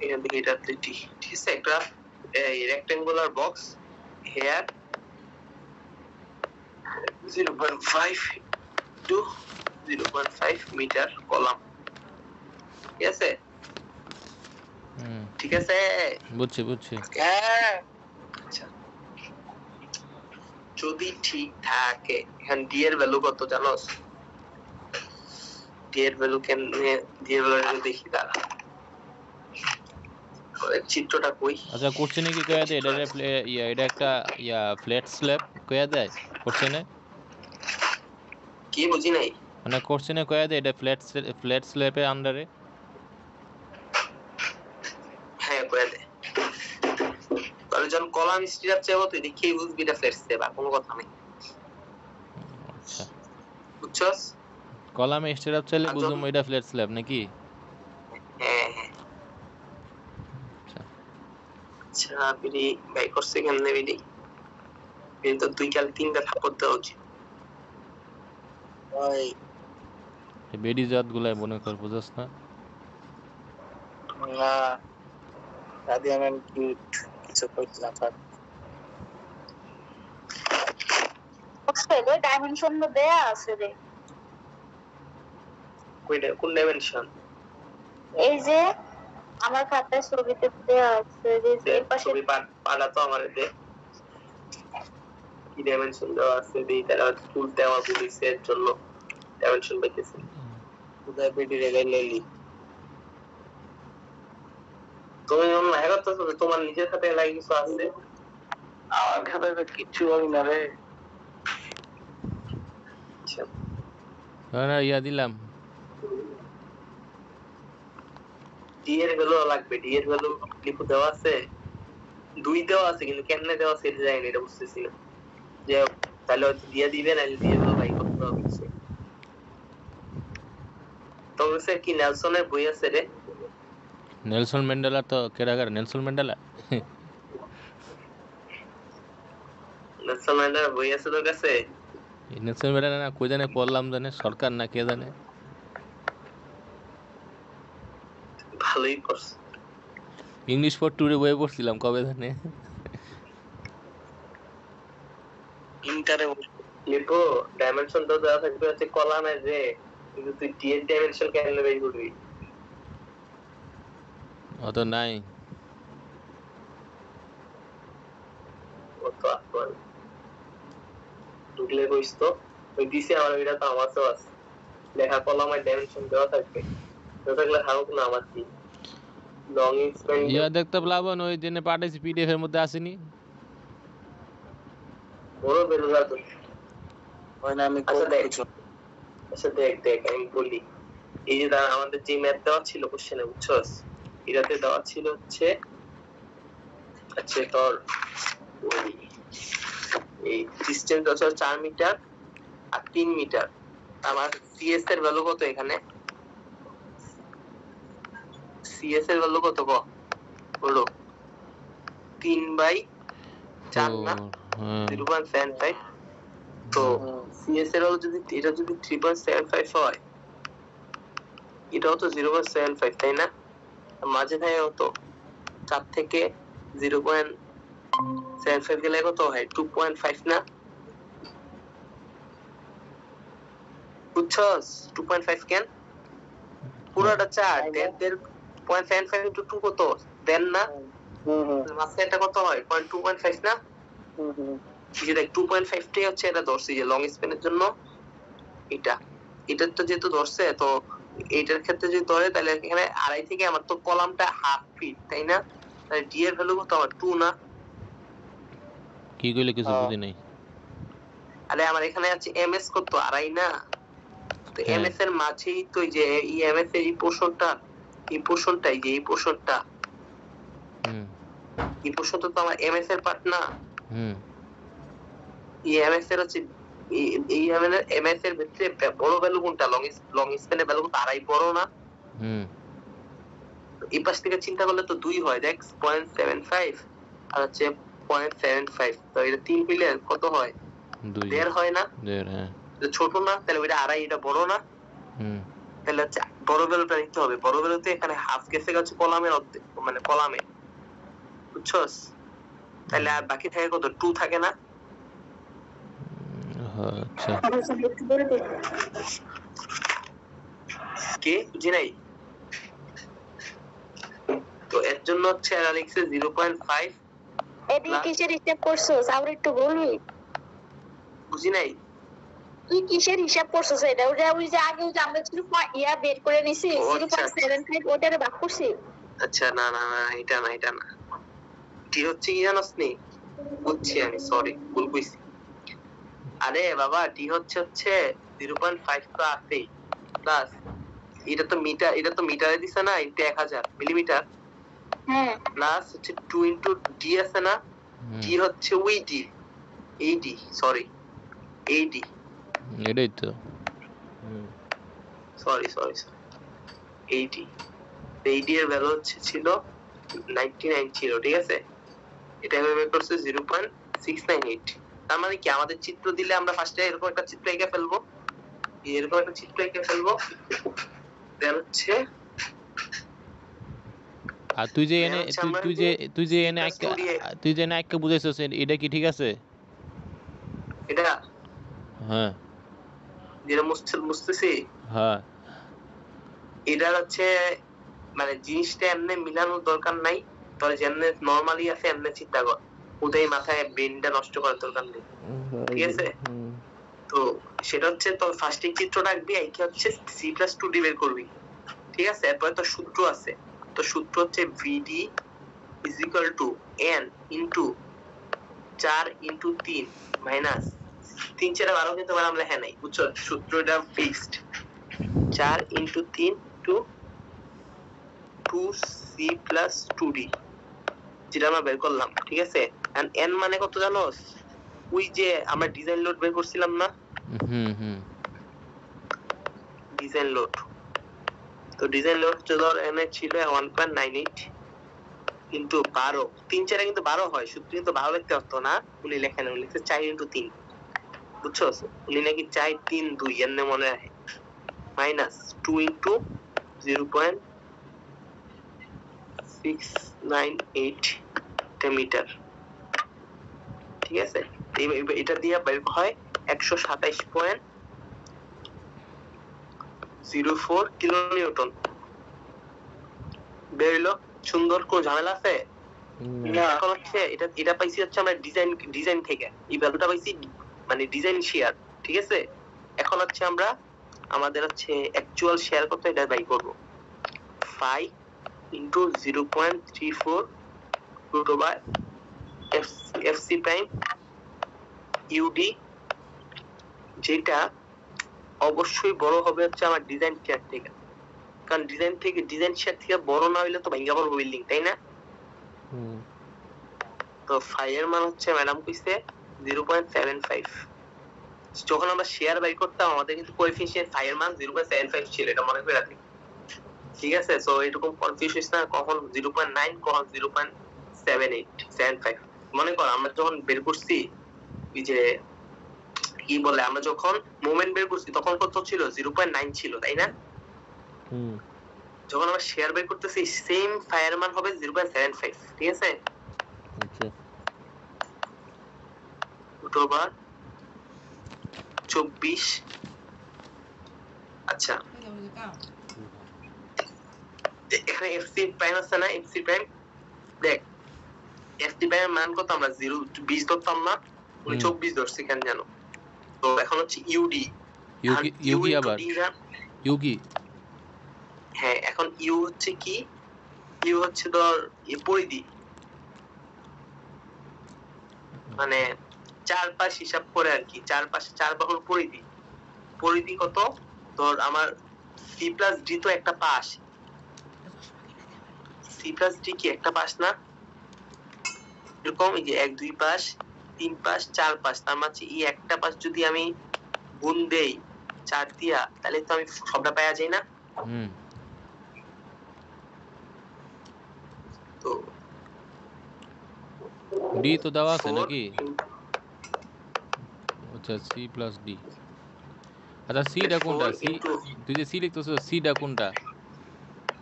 এখান থেকে এটা হচ্ছে ডি, ঠিক আছে, একটা rectangular box here 0.5 to 0.5 metre column, ঠিক আছে, ঠিক আছে, বুঝছি বুঝছি। হ্যাঁ আচ্ছা যদি ঠিক থাকে, এখন ডি এর ভ্যালু কত জানোস? ডি এর ভ্যালু কেমনে, ডি এর ভ্যালু দেখি দাঁড়া, চিত্রটা কই। আচ্ছা কোশ্চেনে কি কয়া দেয় এটা এটা একটা ফ্ল্যাট স্ল্যাব কয়া দেয় কোশ্চেনে? কি বুঝি নাই? মানে কোশ্চেনে কয়া দেয় এটা ফ্ল্যাট স্ল্যাবের আন্ডারে? হ্যাঁ কয়া দেয়, তাহলে যখন কলাম স্ট্রাকচার চাইবো তুই দেখেই বুঝবি এটা ফ্ল্যাট স্ল্যাব, আর কোনো কথা নেই, আচ্ছা বুঝছস? কলামে স্ট্রাকচার চাইলে বুঝুম এটা ফ্ল্যাট স্ল্যাব নাকি? হ্যাঁ হ্যাঁ। আচ্ছা বিড়ি বাই করছে কেমনে, বিড়ি বিড়ি তো 2-3টা থাপড় দেওয়া উচিত। ওই বেডি জাত গুলাই মনে কর, বুঝছ না? না সাদিয়া ম্যাম কিউট, কিছু কইতে না পার। ছেলে ডাইমেনশন দেয়া আছে রে, কইটা কোন ডাইমেনশন? এই যে আমার খাতায় ছবিতে দেয়া আছে, যে এর পাশে ছবি পাড়া তো আমারে দে, কি ডাইমেনশন দেওয়া আছে দেই, তারা ফুল দেওয়া বলিছে এর জন্য ডাইমেনশন পাইতেছে। উদয় বেডি রে গাইলেলি তুমি যখন না করতেছো, তোমার নিজের খাতায় লাগি কিছু আছে? আমার খাতায় তো কিচ্ছু হবে না রে। আচ্ছা না দিলাম ডি এর ভ্যালু লাগবে, ডি এর ভ্যালু লিখো দেওয়া আছে, 2 দেওয়া আছে, কিন্তু কেমনে দেওয়া আছে এটা জানি না, এটা বুঝতেছি না, যে তাহলে হয়তো দিয়ে দিবে, নাহলে দিয়ে দেবো ভাই করতে হবে কিছু। তবে স্যার কি নেলসনের বই আছে রে? নেলসন ম্যান্ডেলা তো কেরাগার নেলসন ম্যান্ডেলা নেলসন ম্যান্ডেলার বই আছে তোর কাছে? নেলসন ম্যান্ডেলা না কই জানে পড়লাম, জানে সরকার না কে জানে। ভালোই করছে। ইংলিশ ফর টুরে বই পড়ছিলাম কবে জানে। ইন্টারে লিখো ডাইমেনশন তো দেওয়া থাকবে হচ্ছে কলামের রে, কিন্তু তুই ডি এর ডাইমেনশন কেমনে বের করবি? অত নাই। তো আসল ঢুকলে কইস তো ওই দিছে আমার এটা তো আমার তো আছে লেখা কলামের ডাইমেনশন দেওয়া থাকবে তো থাকলে হাউক না আমার কি লং এক্সপ্যান্ড ইয়া দেখতে প্লাবন ওই দিনে পাঠাইছি পিডিএফ এর মধ্যে আসেনি বড় বেরোলা তো হয় না আমি আচ্ছা কোড দেখ কিছু আচ্ছা দেখ আমি বলি এই যে আমাদের যে ম্যাথ দেওয়া ছিল কোশ্চেনে বুঝছস এটাতে দেওয়া ছিল হচ্ছে আচ্ছা তোর ওই এই ডিসটেন্স হচ্ছে 4 মিটার আর 3 মিটার আমার সিএস এর ভ্যালু কত এখানে সিএস এর ভ্যালু কত বলো 3/4 না 0.75 তো সিএস এর ভ্যালু যদি এটা যদি 3.75 হয় এটাও তো 0.75 তাই না মাঝে থাকে কত 4 থেকে 0.75 গেলে কত হয় 2.5 না বুঝছস 2.5 কেন পুরোটা 4 দেড় 0.75 into 2 কত দেন না মাঝে এটা কত হয় 2.5 না এই যে দেখ 2.5 টাই হচ্ছে এটা ধরছি যে লং স্প্যানের জন্য এটা তো যেহেতু ধরছে তো এইটার ক্ষেত্রে যদি ধরে তাহলে এখানে আড়াই থেকে আমার তো কলামটা হাফ ফিট তাই না তাহলে ডি এর ভ্যালু কত আমার 2 না কি কইলে কিছু বুঝি নাই আরে আমার এখানে আছে এমএস কত আড়াই না তো এমএস এর মাঝেই তো এই যে এই এমএস এর এই পোরশনটা এই পোরশনটা এই পোরশনটা তো আমার এমএস এর পার্ট না এই এমএস এর হচ্ছে এই এমএস এর ভিতরে বড় ভ্যালু কোনটা লং স্প্যানের ভ্যালু কোনটা আড়াই বড় না এই পাশ থেকে চিন্তা করলে তো 2 হয় দেখ 0.75 আর হচ্ছে 0.75 তো এটা 3 মিলে কত হয় 1.5 হয় না 1.5 হ্যাঁ ছোট না তাহলে ওইটা আড়াই এটা বড় না তাহলে হচ্ছে বড় ভ্যালুটা নিতে হবে বড় ভ্যালুতে এখানে হাফ গেছে গেছে কলামের অর্ধেক মানে কলামে বুঝছস তাহলে আর বাকি থাকে কত 2 থাকে না আচ্ছা কে বুঝি নাই তো এর জন্য হচ্ছে অ্যানালিক্সে 0.5 এটা কিসের হিসাব করছস আর একটু বলবি বুঝি নাই তুই কিসের হিসাব করছস এটা ওই যে আগে যে আমরা ছিল ইয়া বের করে নিছি 0.75 ওটারে ভাগ করছি আচ্ছা না এটা না কি হচ্ছে কি জানোস নি বুঝছি আমি সরি ভুল কইছি আরে বাবা ডি হচ্ছে 0.5 তো আছেই প্লাস এটা তো মিটারে দিছে না ইনটু 1000 মিলিমিটার হ্যাঁ প্লাস হচ্ছে 2 ইনটু ডি আছে না ডি হচ্ছে ওই ডি এই ডি সরি এই ডি এটাই তো সরি এই ডি এর ভ্যালু ছিল 99 ছিল ঠিক আছে এটা বের করছে 0.698 তার মানে কি আমাদের চিত্র দিলে আমরা ফার্স্টে এরকম একটা চিত্র এঁকে ফেলবো দেন হচ্ছে আর তুই যে এনে একটা বুঝাইছস এটা কি ঠিক আছে এটা হ্যাঁ যেটা মুছতেছি হ্যাঁ এটা হচ্ছে মানে জিনিসটা এমনি মিলানোর দরকার নাই তোর যেমনে নরমালি আছে এমনি চিন্তা কর ওটাই মাথায় ব্রেনটা নষ্ট করার দরকার নেই ঠিক আছে তো সেটা হচ্ছে তোর ফার্স্টে চিত্রটা আঁকবি একে হচ্ছে C+2D বের করবি ঠিক আছে এরপরে তো সূত্র আছে তো সূত্র হচ্ছে VD = N into 4 into 3 minus 3 4 12 কিন্তু আমরা লেখা নাই বুঝছো সূত্রটা ফিক্সড 4 ইনটু 3 টু 2C+2D যেটা আমরা বের করলাম ঠিক আছে এন্ড n মানে কত জানোস ওই যে আমরা ডিজাইন লোড বের করছিলাম না ডিজাইন লোড তো ডিজাইন লোড ধর n ছিল 1.98 কিন্তু 12 3 4 কিন্তু 12 হয় সূত্র কিন্তু 12 লিখতে হতো না উনি লেখেন উনি লিখছে 4 ইনটু 3 বুঝছো উনি নাকি 4 3 2 এর মনে রাখে মাইনাস 2 ইনটু 0.698 মিটার ঠিক আছে এটা দিয়ে বের হয় 127.04 কিলো নিউটন বের হলো সুন্দর কোন ঝামেলা আছে না এখন হচ্ছে এটা পাইছি হচ্ছে আমরা ডিজাইন থেকে, এই ভ্যালুটা পাইছি মানে ডিজাইন শেয়ার, ঠিক আছে। এখন হচ্ছে আমরা আমাদের হচ্ছে অ্যাকচুয়াল শেয়ার কত এটা বাই করব, 5 into 0.34 root over FC prime UD, যেটা অবশ্যই বড় হবে হচ্ছে আমার ডিজাইন শেয়ার থেকে, কারণ ডিজাইন শেয়ার থেকে বড় না হইলে তো ভাঙা পড়বে বিল্ডিং, তাই না। তো 5 এর মান হচ্ছে ম্যাডাম কইছে 0.75। যখন আমরা শেয়ার বাই করতাম আমাদের কিন্তু কোএফিশিয়েন্ট 5 এর মান 0.75 ছিল, এটা মনে করে রাখি, ঠিক আছে। সো এরকম কনফিউজ হইছ না, কখন 0.9 কখন 0.7875। মনে কর আমরা যখন বের করছি এই যে কি বলে, আমরা যখন মোমেন্ট বের করছি তখন কত ছিল, 0.9 ছিল, তাই না। যখন আমরা শেয়ার বের করতেছি সেম 5 এর মান হবে 0.75, ঠিক আছে। আচ্ছা রুট ওভার 24। আচ্ছা এখানে এফসি প্রাইম আছে না, এফসি প্রাইম দেখ, এফসি প্রাইম মান কত, আমরা 20 ধরতাম না, 24 ধরছি কেন জানো। তো এখন হচ্ছে ইউডি, ইউকি আবার ইউকি, হ্যাঁ এখন ইউ হচ্ছে কি, ইউ হচ্ছে ধর পরিধি, মানে চারপাশ হিসাব করে আর কি, চারপাশে 4 বাহুর পরিধি, পরিধি কত, ধর আমার সি প্লাস ডি তো একটা পাশ, সি প্লাস ডি কি একটা পাশ না, এরকম এই যে 1 2 পাশ 3 পাশ 4 পাশ, তার মানে এই একটা পাশ যদি আমি গুণ দেই 4 দিয়া, তাহলে তো আমি সবটা পাওয়া যায় না। তো ডি তো দেওয়া আছে নাকি, আচ্ছা সি প্লাস ডি, আচ্ছা সিটা কোনটা, সি তুই যে সি লিখতেছ সিটা কোনটা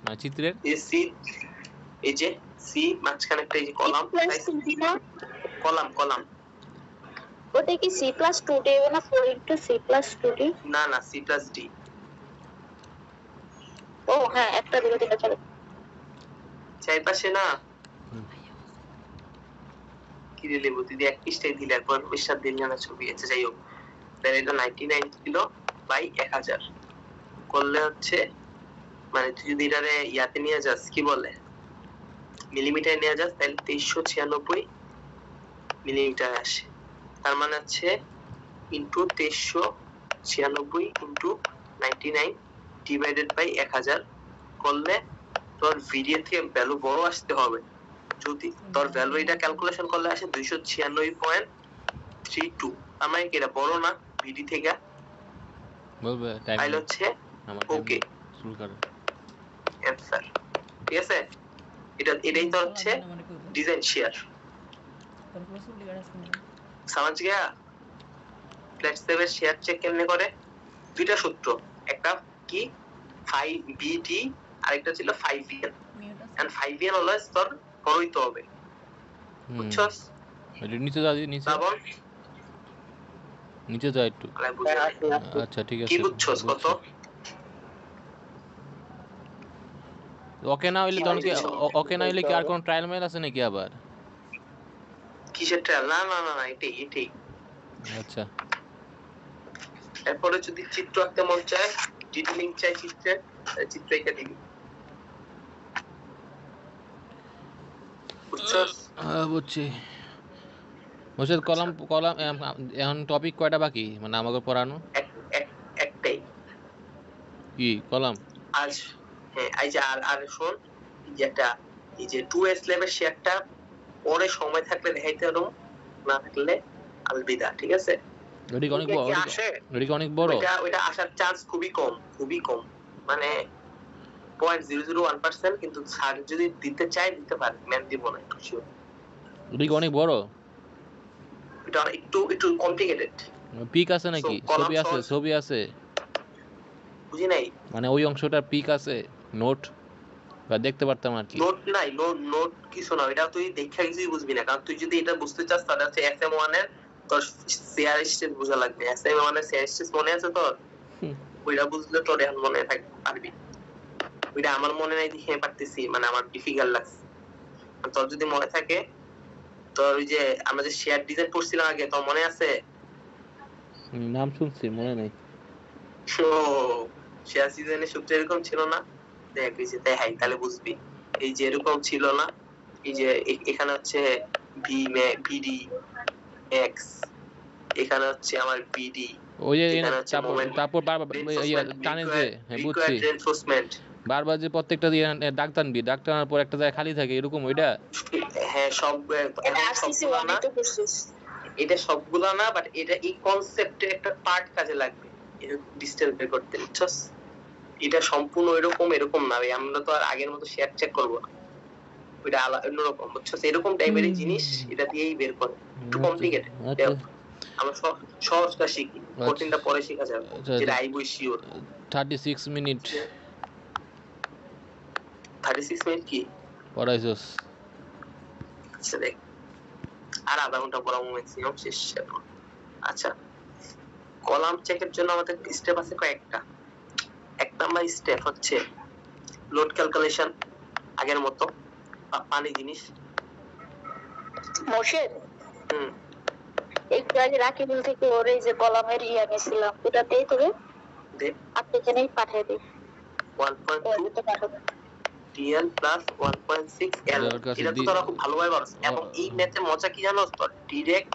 মানে চিত্রের, এই সি, এই যে সি মাঝখানে একটা এই যে কলাম, কলাম কলাম, ওটা কি C+2D হবে না 4 into C+2D? না না সি প্লাস ডি, ও হ্যাঁ একটা দিলে দিলে চলে। চারপাশে না কি দিলে বুদ্ধি এক পৃষ্ঠায় দিলে একবার পৃষ্ঠার দিন না ছবি আছে, যাই হোক তাহলে এটা 99 কিলো বাই 1000 করলে হচ্ছে, মানে তুই যদি এটারে ইয়াতে নিয়ে যাস কি বলে মিলিমিটার নিয়ে যাস, তাহলে 2396 মিলিমিটার আসে। তার মানে হচ্ছে ইনটু 2396 ইনটু 99 ডিভাইডেড বাই 1000 করলে তোর ভিডিও থেকে ভ্যালু বড় আসতে হবে। যদি তোর ভ্যালু এটা ক্যালকুলেশন করলে আসে 296.32, তার মানে কি এটা বড় না ভিডি থেকে, বলবে টাইম তাহলে হচ্ছে ওকে শুরু কর অ্যানসার, ঠিক আছে। এটাই তো হচ্ছে ডিজাইন শেয়ার, समझ गया। ফ্ল্যাট সেভের শেয়ার চেক কেমনে করে, দুইটা সূত্র, একটা কি 5BD আরেকটা ছিল 5VN, এন্ড 5VN অলওয়েজ তোর বড়ই তো হবে, বুঝছস। এটা নিচে যা, নিচে তারপর নিচে যা একটু, আচ্ছা ঠিক আছে কি বুঝছস কত, ওকে না হইলে তখন কি, ওকে না হইলে কি আর কোন ট্রায়াল মেল আছে নাকি আবার, কিসের ট্রায়াল, না না না না এটাই। আচ্ছা এরপরে যদি চিত্র আঁকতে মন চায়, ডিটেইলিং চাই চিত্রের, চিত্র এঁকে দিবি, বুঝছস। বুঝছি। মোর্শেদ কলাম এখন টপিক কয়টা বাকি মানে আমাকে পড়ানো, একটাই কি কলাম আজ, হ্যাঁ এই যে আর শোন, এই যে একটা এই যে 2S লেভেল শেয়ারটা পরে সময় থাকলে দেখাইতে পারো, না থাকলে আলবিদা, ঠিক আছে। ওটা অনেক বড়, ওটা অনেক বড়, ওইটা আসার চান্স খুবই কম, মানে 0.001%, কিন্তু স্যার যদি দিতে চায় দিতে পারে, ম্যাম দিব না একটু শিওর। ওটা অনেক বড়, এটা একটু কমপ্লিকেটেড। পিক আছে নাকি, ছবি আছে বুঝি নাই, মানে ওই অংশটার পিক আছে, নোট বা দেখতে পারতাম আর কি। নোট নাই, নোট কিছু না, এটা তুই দেখা কিছুই বুঝবি না, কারণ তুই যদি এটা বুঝতে চাস তাহলে হচ্ছে SM1 এর তোর শেয়ার স্টেজ বোঝা লাগবে। SM1 এর শেয়ার স্টেজ মনে আছে তোর, ওইটা বুঝলে তোর এখন মনে থাকবে পারবি। ওইটা আমার মনে নাই দেখে পারতেছি, মানে আমার ডিফিকাল্ট লাগছে। তোর যদি মনে থাকে, তোর ওই যে আমরা যে শেয়ার ডিজাইন পড়ছিলাম আগে, তোর মনে আছে? নাম শুনছি, মনে নাই। ও, শেয়ার ডিজাইনের সূত্র এরকম ছিল না? দেখ এই যে তাই, তাহলে বুঝবি। এই যে এরকম ছিল না, এই যে এখানে হচ্ছে বিডি এক্স, এখানে হচ্ছে আমার বিডি, ওই যে এখানে হচ্ছে মোমেন্ট, তারপর বারবার টানে যে, হ্যাঁ বুঝছি, রিইনফোর্সমেন্ট। বারবার যে প্রত্যেকটা দিয়ে দাগ টানবি, দাগ টানার পর একটা জায়গায় খালি থাকে, এরকম ওইটা। হ্যাঁ সব, এটা আরসিসি সবগুলো 1 না, এ তো করছিস। এটা সবগুলো না, বাট এটা এই কনসেপ্টে একটা পার্ট কাজে লাগবে এরকম ডিজিটাল বের করতে, বুঝছস? এটা সম্পূর্ণ এরকম না ভাই, আমরা তো আর আগের মতো শেয়ার চেক করবো না, ওইটা অন্যরকম, বুঝছস? এরকম টাইপের জিনিস এটা দিয়েই বের করে, একটু কমপ্লিকেটেড। আমরা সহজটা শিখি, কঠিনটা পরে শেখা যাবে, যেটা আইবই শিওর। 36 মিনিট 36 মিনিট কি পড়াইছস? আচ্ছা দেখ, আর আধা ঘন্টা পড়াবো ম্যাক্সিমাম, শেষ এখন। আচ্ছা, কলাম চেকের জন্য আমাদের স্টেপ আছে কয়েকটা। এক নাম্বার স্টেপ হচ্ছে লোড ক্যালকুলেশন, আগের মতো পানি জিনিস। মোর্শেদ, হুম, একটু আগে রাকিবুল থেকে ওর এই যে কলামের নিয়েছিলাম, ওটাতেই তোরে দে আপনি এখানেই পাঠিয়ে দিই। 1.2 ওটা পাঠাবো। DL প্লাস 1.6 L, এটা তো তোরা খুব ভালোভাবে পারছ। এবং এই ম্যাথের মজা কি জানো? তো ডিরেক্ট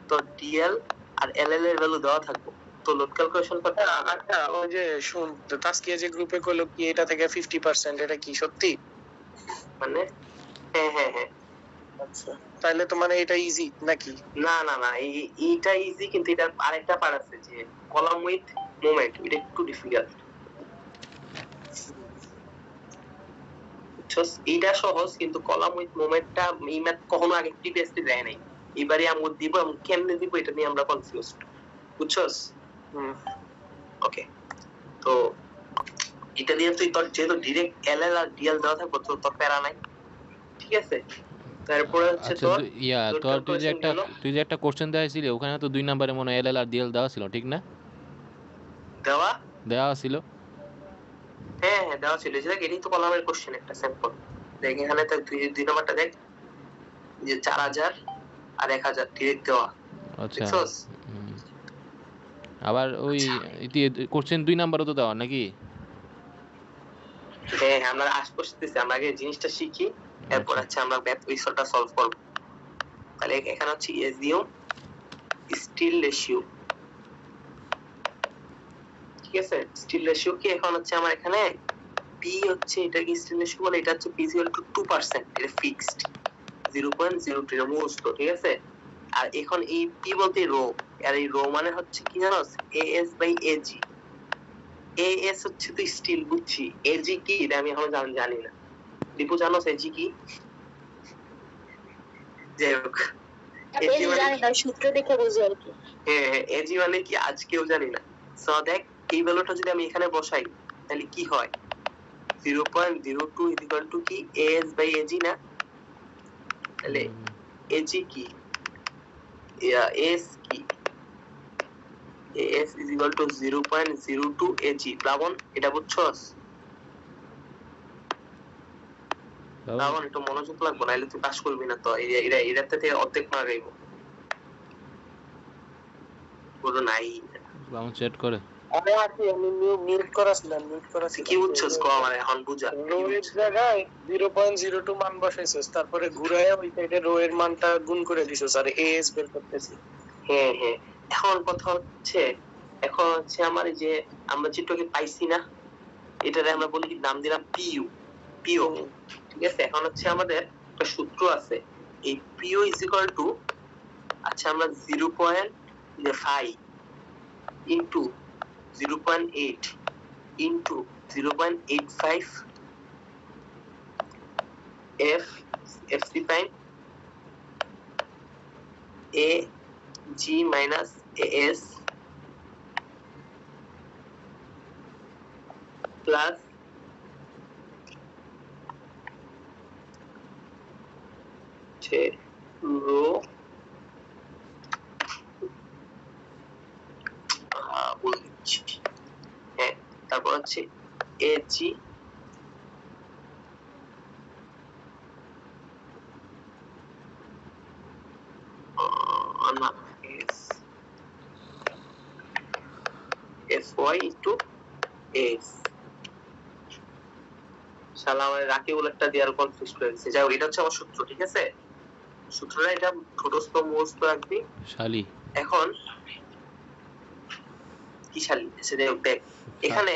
তো DL আর LL এর ভ্যালু দেওয়া থাকবে, তো লোড ক্যালকুলেশন করতে। আচ্ছা, ওই যে শুন, তাসকিয়া যে গ্রুপে কইলো কি এটা থেকে 50%, এটা কি সত্যি? মানে হ্যাঁ হ্যাঁ হ্যাঁ। আচ্ছা, তাহলে তো মানে এটা ইজি নাকি? না না না, এইটা ইজি, কিন্তু এটা আরেকটা পার্ট আছে যে কলাম উইথ মোমেন্ট, এটা একটু ডিফিকাল্ট। এইটা সহজ, কিন্তু কলাম উইথ মোমেন্টটা এই ম্যাথ কখনো আগে প্রিভিয়াসলি দেয় নাই, এবারে আমরা দিব, এবং কেমনে দিব এটা নিয়ে আমরা কনফিউজড, বুঝছস? ওকে, তো এটা দিয়ে তুই তোর যেহেতু ডিরেক্ট এলএল আর ডিএল দেওয়া থাকবে, তো তোর প্যারা নাই, ঠিক আছে? তারপরে হচ্ছে আচ্ছা, তোর তোর তুই যে একটা কোশ্চেন দেখাইছিলি, ওখানে তো 2 নম্বরে মনে হয় এলএল আর ডিএল দেওয়া ছিল, ঠিক না? দেওয়া ছিল। হ্যাঁ হ্যাঁ দেওয়া ছিল, দেখ এটাই তো কলামের কোশ্চেন, একটা স্যাম্পল দেখ এখানে। তো তুই 2 নম্বরটা দেখ, যে 4000 আর 1000 ডিরেক্ট দেওয়া। আচ্ছা, আবার ওই কোশ্চেন 2 নম্বরও তো দেওয়া নাকি? হ্যাঁ, আমরা আসতেছি, আমরা আগে জিনিসটা শিখি, এরপর হচ্ছে আমরা ম্যাথ উইসলটা সলভ করব। তাহলে এখানে হচ্ছে এসিউম স্টিল রেশিও, ঠিক আছে? স্টিল রেশিও কি এখন হচ্ছে আমার এখানে পি হচ্ছে, এটা কি স্টিল রেশিও বলে, এটা হচ্ছে p = 2%, এটা ফিক্সড 0.02 এর মুস্ত, ঠিক আছে? আর এখন এই পি বলতে রো, আর এই রো মানে হচ্ছে কি জানোস? AS by AG। AS হচ্ছে তো স্টিল, বুঝছি, AG কি এটা আমি এখনো জানি না। দীপু জানোস AG কি? যাই হোক, এই জানি না, সূত্র দেখে বুঝি আর কি। হ্যাঁ, AG মানে কি আজকেও জানি না। সো দেখ, এই ভ্যালুটা যদি আমি এখানে বসাই, তাহলে কি হয়? 0.02 ইকুয়াল টু কি AS বাই AG না? তাহলে AG কি, AS কি, AS is equal to 0.02 AG। প্লাবন, এটা বুঝছস? প্লাবন একটু মনোযোগ লাগবে, নাহলে তুই পাস করবি না। তো এটাতে থেকে অর্ধেক মার্ক আইবো, পুরো নাই। প্লাবন সেট করে আরে আছে, আমি মিউট করাছিলাম, কি বুঝছস কো আমার এখন বুঝা। রো এর জায়গায় 0.02 মান বসাইছস, তারপরে ঘুরায় ওই সাইডে রো এর মানটা গুণ করে দিছস, আর এএস বের করতেছি। হ্যাঁ হ্যাঁ, এখন কথা হচ্ছে, আমার এই যে আমরা চিত্রকে পাইছি না, এটারে আমরা বলি, নাম দিলাম পিইউ, ঠিক আছে? এখন হচ্ছে আমাদের একটা সূত্র আছে, এই পিইউ ইজ ইকুয়াল টু, আচ্ছা আমরা 0.5 into 0.8 into 0.85 FC prime AG minus AS plus rho, হ্যাঁ, তারপর হচ্ছে AG না fy ইনটু s শালা আমার রাকিবুল একটা দিয়ে আর কনফিউজ করে দিচ্ছে। যাই হোক, এটা হচ্ছে আমার সূত্র, ঠিক আছে? সূত্রটা এটা ছোটস্থ মুখস্থ রাখবি। শালি এখন কি শালি সেটা দেখ, এখানে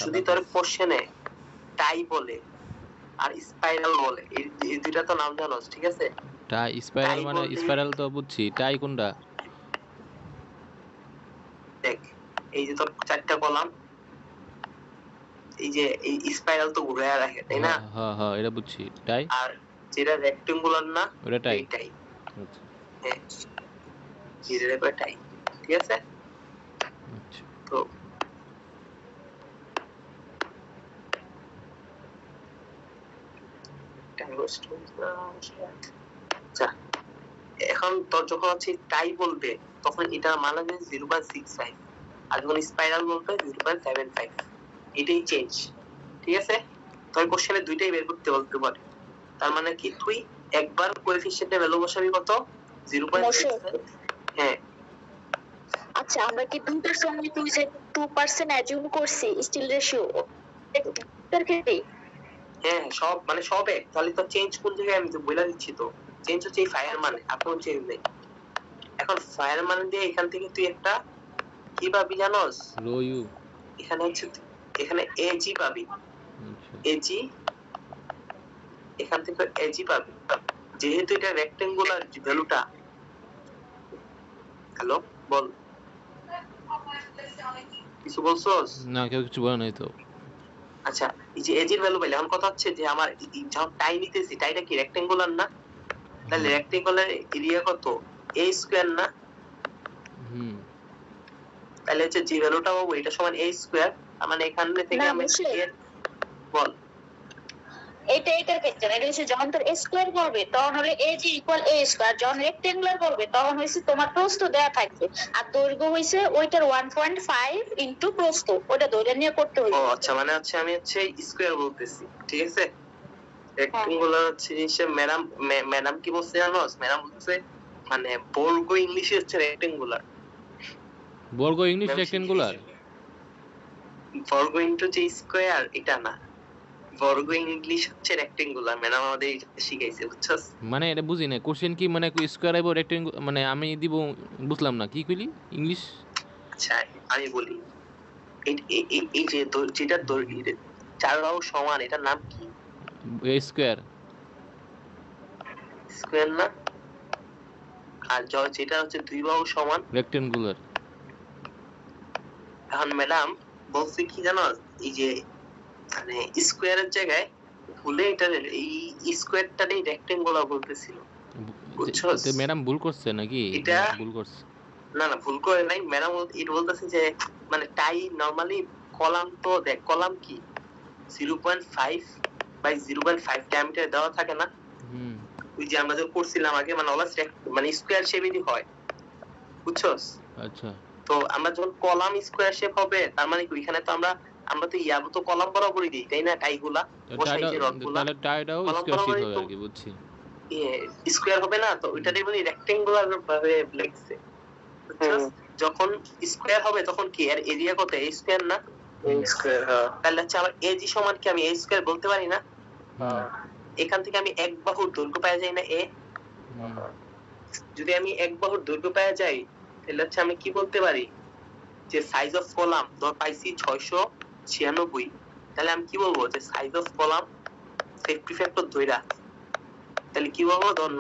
যদি তোর কোশ্চেনে টাই বলে আর স্পাইরাল বলে, এই দুইটা তো নাম জানোস, ঠিক আছে? টাই স্পাইরাল টাই মানে বলতে- স্পাইরাল তো বুঝছি, টাই কোনটা? দেখ, এই যে তোর 4টা কলাম, এই যে এই স্পাইরাল তো ঘুরায় রাখে, তাই না? হ্যাঁ হ্যাঁ এটা বুঝছি, টাই। আর যেটা রেক্টেঙ্গুলার না, ওটা টাই। এইটাই। আচ্ছা হ্যাঁ, যেটা কয় টাই, ঠিক আছে? আচ্ছা তো আচ্ছা, এখন তোর যখন হচ্ছে টাই বলবে তখন এটা মানে 0.65, আর যখন স্পাইরাল বলবে 0.75, এটাই চেঞ্জ, ঠিক আছে? তোর কোশ্চেনে দুইটাই বের করতে বলতে পারে। তার মানে কি তুই একবার কোএফিসিয়েন্টের ভ্যালু বসাবি কত? 0.65। হ্যাঁ, আচ্ছা আমরা কি দুইটার সঙ্গে 2% অ্যাজিউম করছি স্টিল রেশিও এর ক্ষেত্রে? হ্যাঁ, সব মানে সব এক। তাহলে তো চেঞ্জ কোন জায়গায় আমি তো বলে দিচ্ছি, তো চেঞ্জ হচ্ছে এই ফায়ার মানে, আপন চেঞ্জ নেই। এখন ফায়ার মানে দিয়ে এখান থেকে তুই একটা কি পাবি জানোস? Rho U. এখানে হচ্ছে এখানে এজি পাবি, আচ্ছা এজি, এখান থেকে এজি পাবি। যেহেতু এটা রেক্টেঙ্গুলার ভ্যালুটা, হ্যালো বল, কিছু বলছস? না কেউ কিছু বলে নাই তো। আচ্ছা, এই যে এজির ভ্যালু পাইলে এখন কথা হচ্ছে যে আমার যখন টাই নিতেছি, টাইটা কি রেক্টেঙ্গুলার না? তাহলে রেক্টেঙ্গুলার এরিয়া কত? a স্কয়ার না? হুম তাহলে হচ্ছে যে ভ্যালুটা পাবো এটা সমান a স্কয়ার। মানে এখান থেকে না, আমি বুঝলি? এর বল, এটার ক্ষেত্রে না, এটা হচ্ছে যখন তোর স্কোয়ার করবে তখন হলে এজি ইকুয়াল এ স্কোয়ার, যখন রেক্টেঙ্গুলার করবে তখন হয়েছে তোমার প্রস্থ দেয়া থাকবে আর দৈর্ঘ্য হয়েছে ওইটার 1.5 ইনটু প্রস্থ, ওটা দৈর্ঘ্য নিয়ে করতে ও হইবে। আচ্ছা, মানে হচ্ছে আমি হচ্ছে স্কয়ার বলতেছি, ঠিক আছে? রেক্টেঙ্গুলার হচ্ছে জিনিসটা ম্যাডাম কি বলছে জানোস? ম্যাডাম বলছে মানে বর্গ ইংলিশে হচ্ছে রেক্টেঙ্গুলার, বর্গ ইংলিশ রেক্টেঙ্গুলার। বর্গ ইনটু যে স্কয়ার এটা না, বর্গ ইংলিশ হচ্ছে রেক্টেঙ্গুলার। ম্যাডাম আমাদের এটা শিখাইছে, বুঝছস? মানে এটা বুঝি না, কোশ্চেন কি মানে স্কয়ার আইবো রেক্টেঙ্গুলার, মানে আমি দিব বুঝলাম না কি কইলি ইংলিশ। আচ্ছা আমি বলি, এই যে যেটা চার বাহু সমান, এটার নাম কি? এ স্কয়ার। স্কয়ার না? আর যেটা হচ্ছে দুই বাহু সমান, রেক্টেঙ্গুলার। এখন ম্যাডাম বলছে কি জানো, এই যে মানে স্কয়ারের জায়গায় ভুলে এটা এই স্কয়ারটারই রেক্টেঙ্গুলার বলতেছিল, বুঝছস? তো ম্যাডাম ভুল করছে নাকি? এটা ভুল করছে। না না, ভুল করে নাই ম্যাডাম। এটা বলতেছে যে মানে টাই নরমালি কলাম, তো দেখ কলাম কি 0.5 বাই 0.5 ডায়ামিটার দেওয়া থাকে না? হুম ওই যে আমরা যে করছিলাম আগে, মানে অলস মানে স্কয়ার শেপেরই হয়, বুঝছস? আচ্ছা তো আমরা যখন কলাম স্কয়ার শেপ হবে, তার মানে কি ওইখানে তো আমরা তো ইয়াবো তো কলাম বরাবরই দিই, তাই না? টাইগুলা বসাই যে রডগুলা, তাহলে টাইটাও কলাম স্কয়ার শেপ বরাবরই হবে তো আর কি, বুঝছি। স্কয়ার হবে না? তো ওইটারই মানে রেক্টেঙ্গুলার ভাবে লিখছে, বুঝছস? যখন স্কয়ার হবে তখন কি এর এরিয়া কত? a স্কয়ার না? স্কয়ার, হ্যাঁ। তাহলে হচ্ছে আমার এজি সমান কি আমি a স্কয়ার বলতে পারি না? হুম, এখান থেকে আমি এক বাহুর দৈর্ঘ্য পাওয়া যায় না? হুম, যদি আমি এক বাহুর দৈর্ঘ্য পাওয়া যাই, তাহলে হচ্ছে আমি কি বলতে পারি যে সাইজ অফ কলাম ধর পাইছি 696, তাহলে আমি কি বলবো যে size of column safety factor ধইরা, তাহলে কি বলবো ধর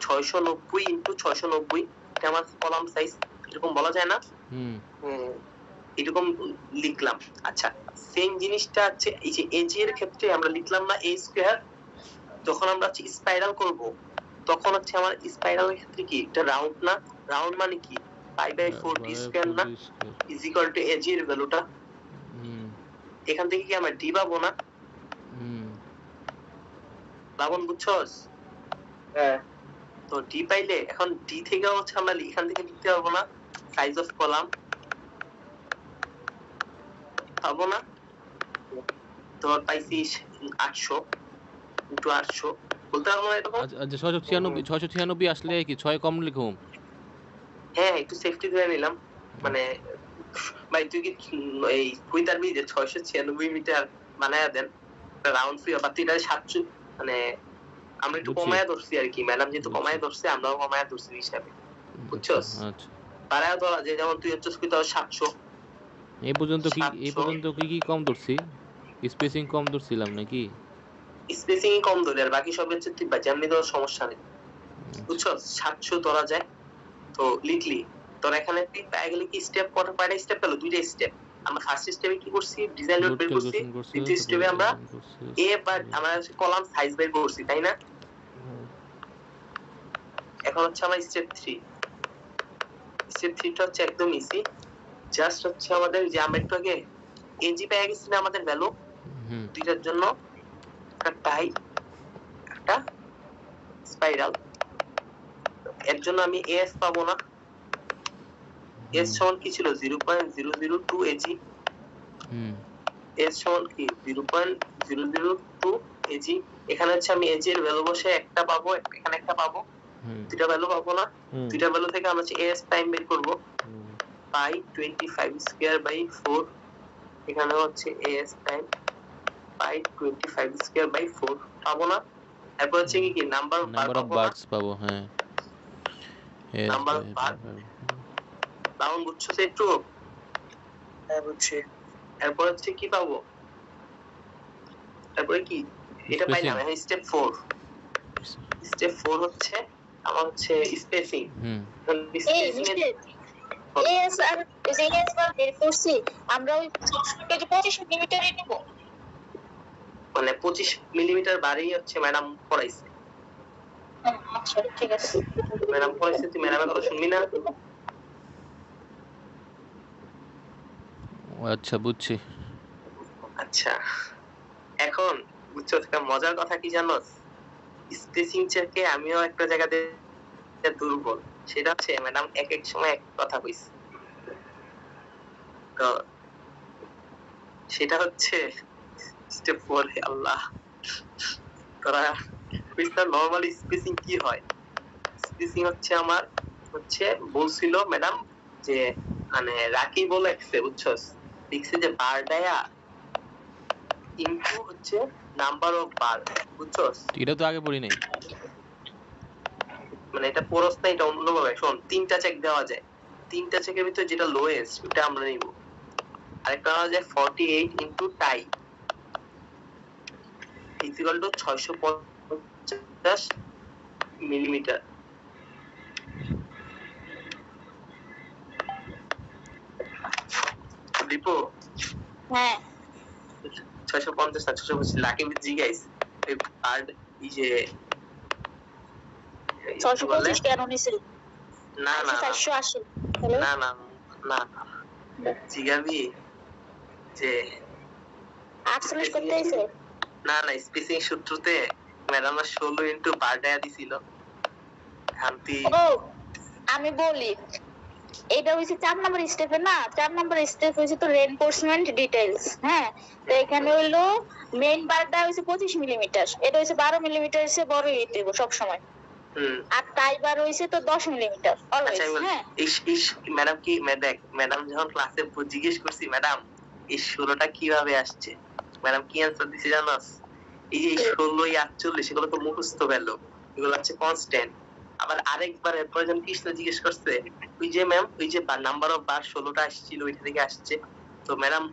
690 ইনটু 690, এটা আমার কলাম সাইজ, এরকম বলা যায় না? হুম, এরকম লিখলাম। আচ্ছা, সেম জিনিসটা হচ্ছে এই যে এজি এর ক্ষেত্রে আমরা লিখলাম না a স্কয়ার? যখন আমরা হচ্ছে স্পাইরাল করব তখন হচ্ছে আমার স্পাইরালের ক্ষেত্রে কি এটা রাউন্ড না? রাউন্ড মানে কি π/4 d স্কয়ার না? ইজ ইকুয়াল টু এজি এর ভ্যালুটা। হুম, এখান থেকে কি আমরা ডি পাবো না? হুম, লাবণ, বুঝছস? হ্যাঁ। তো ডি পাইলে এখন ডি থেকে হচ্ছে আমরা এখান থেকে লিখতে পারবো না সাইজ অফ কলাম, পাবো না? তো পাইছি 800 ইনটু 800 বলতে পারবো না এরকম। আচ্ছা 696 আসলে কি 6 কম লিখুম? হ্যাঁ একটু সেফটি ধরে নিলাম, মানে ভাই তুই কি এই কুইতার যে 696 মিটার বানায়া দেন রাউন্ড ফিগার, বা তুই 700, মানে আমরা একটু বুঝছি। কমায়া ধরছি আর কি, ম্যাডাম যেহেতু বুঝছি। কমায়া ধরছে আমরাও কমায়া ধরছি হিসাবে, বুঝছস? আচ্ছা বাড়ায়া ধরা যে যেমন তুই হচ্ছে কি তোর 700 এই পর্যন্ত কি 700 কি কম ধরছি? স্পেসিং কম ধরছিলাম নাকি? স্পেসিং কম ধরে, আর বাকি সব হচ্ছে তুই যেমনি তোর সমস্যা নেই, বুঝছস? 700 ধরা যায় তো লিখলি, তোর এখানে তুই পেয়ে গেলে কি স্টেপ, কয়টা স্টেপ পেলো? 2টা স্টেপ। আমরা ফার্স্ট স্টেপে কি করছি? ডিজাইন লোড বের করছি, দ্বিতীয় স্টেপে আমরা এ বা আমরা কলাম সাইজ বের করছি, তাই না? এখন হচ্ছে আমার স্টেপ 3। স্টেপ 3 টা হচ্ছে একদম ইজি, জাস্ট হচ্ছে আমাদের যে আমরা একটু আগে এজি পেয়ে গেছি না আমাদের ভ্যালু, দুইটার জন্য একটা টাই একটা স্পাইরাল, এর জন্য আমি এস পাবো না, এস সমান কি ছিল? 0.002 এজি, এস সমান কি 0.002 এজি। এখানে হচ্ছে আমি এজি এর ভ্যালু বসে একটা পাবো, এখানে একটা পাবো, দুইটা ভ্যালু পাবো না, দুইটা ভ্যালু থেকে আমরা হচ্ছে এস টাইম বের করব, পাই 25 স্কয়ার বাই 4, এখানে হচ্ছে S time pi 25 square by 4 পাবো না। এরপর হচ্ছে কি নাম্বার অফ বার্ডস পাবো, হ্যাঁ নাম্বার অফ বার্ড ডাউন, বুঝছো একটু? হ্যাঁ বুঝছি। এরপর হচ্ছে কি পাবো? তারপরে কি এটা পাইলাম, এখন স্টেপ 4। স্টেপ 4 হচ্ছে আমার হচ্ছে স্পেসিং। এই এস আর এস বার বের করছি আমরা, ওই 25 মিলিমিটারে নিব, মানে 25 মিলিমিটার বাড়ি হচ্ছে ম্যাডাম পড়াইছে। আচ্ছা ঠিক আছে। ম্যাডাম পড়াইছে, তুই ম্যাডামের কথা শুনবি না? আচ্ছা বুঝছি। আচ্ছা এখন বুঝছো একটা মজার কথা কি জানো? স্পেসিং চেকে আমিও একটা জায়গাতে দুর্বল, সেটা হচ্ছে ম্যাডাম এক এক সময় এক কথা কইছে, তো সেটা হচ্ছে স্টেপ 4। আল্লাহ, তোরা বুঝতে নরমালি স্পেসিং কি হয়? স্পেসিং হচ্ছে আমার হচ্ছে বলছিল ম্যাডাম যে মানে রাকি বলে একসে, বুঝছস? লিখছে যে বার ডায়া ইনটু হচ্ছে নাম্বার অফ বার, বুঝছস? এটা তো আগে পড়ি নাই। মানে এটা পরস না, এটা অন্যভাবে শোন, 3টা চেক দেওয়া যায়, 3টা চেকের ভিতরে যেটা লোয়েস্ট ওটা আমরা নিব। আরেকটা দেওয়া যায় 48 ইনটু টাই ইকুয়াল টু 650 মিলিমিটার। দীপু হ্যাঁ 650 না 625 লাকি জিগাইস এই কার্ড এই যে 625 কেন নিছে? না না 480 হ্যালো না না না জিগাবি যে 48 করতে হইছে। না না স্পেসিং সূত্রতে ম্যাডাম 16 ইনটু বারডায়া দিছিল শান্তি। ও আমি বলি, এটা হইছে 4 নাম্বার স্টেপে না, 4 নাম্বার স্টেপ হইছে তো রেইনফোর্সমেন্ট ডিটেইলস। হ্যাঁ তো এখানে হইলো মেইন বারটা হইছে 25 মিলিমিটার, এটা হইছে 12 মিলিমিটার এর বড় হইতে হবে সব সময়। আর টাই বার হইছে তো 10 মিলিমিটার অলওয়েজ। হ্যাঁ ইস ম্যাডাম কি ম্যাডাম যখন ক্লাসে জিজ্ঞেস করছি ম্যাডাম এই 16টা কিভাবে আসছে, ম্যাডাম কি অ্যানসার দিছে জানোস? এই যে 16 48 এগুলো তো মুখস্থ ভ্যালু, এগুলো হচ্ছে কনস্ট্যান্ট। আবার আরেকবার এরপর যখন কৃষ্ণ জিজ্ঞেস করছে ওই যে ম্যাম ওই যে নাম্বার অফ বার 16টা আসছিল ওইটা থেকে আসছে, তো ম্যাডাম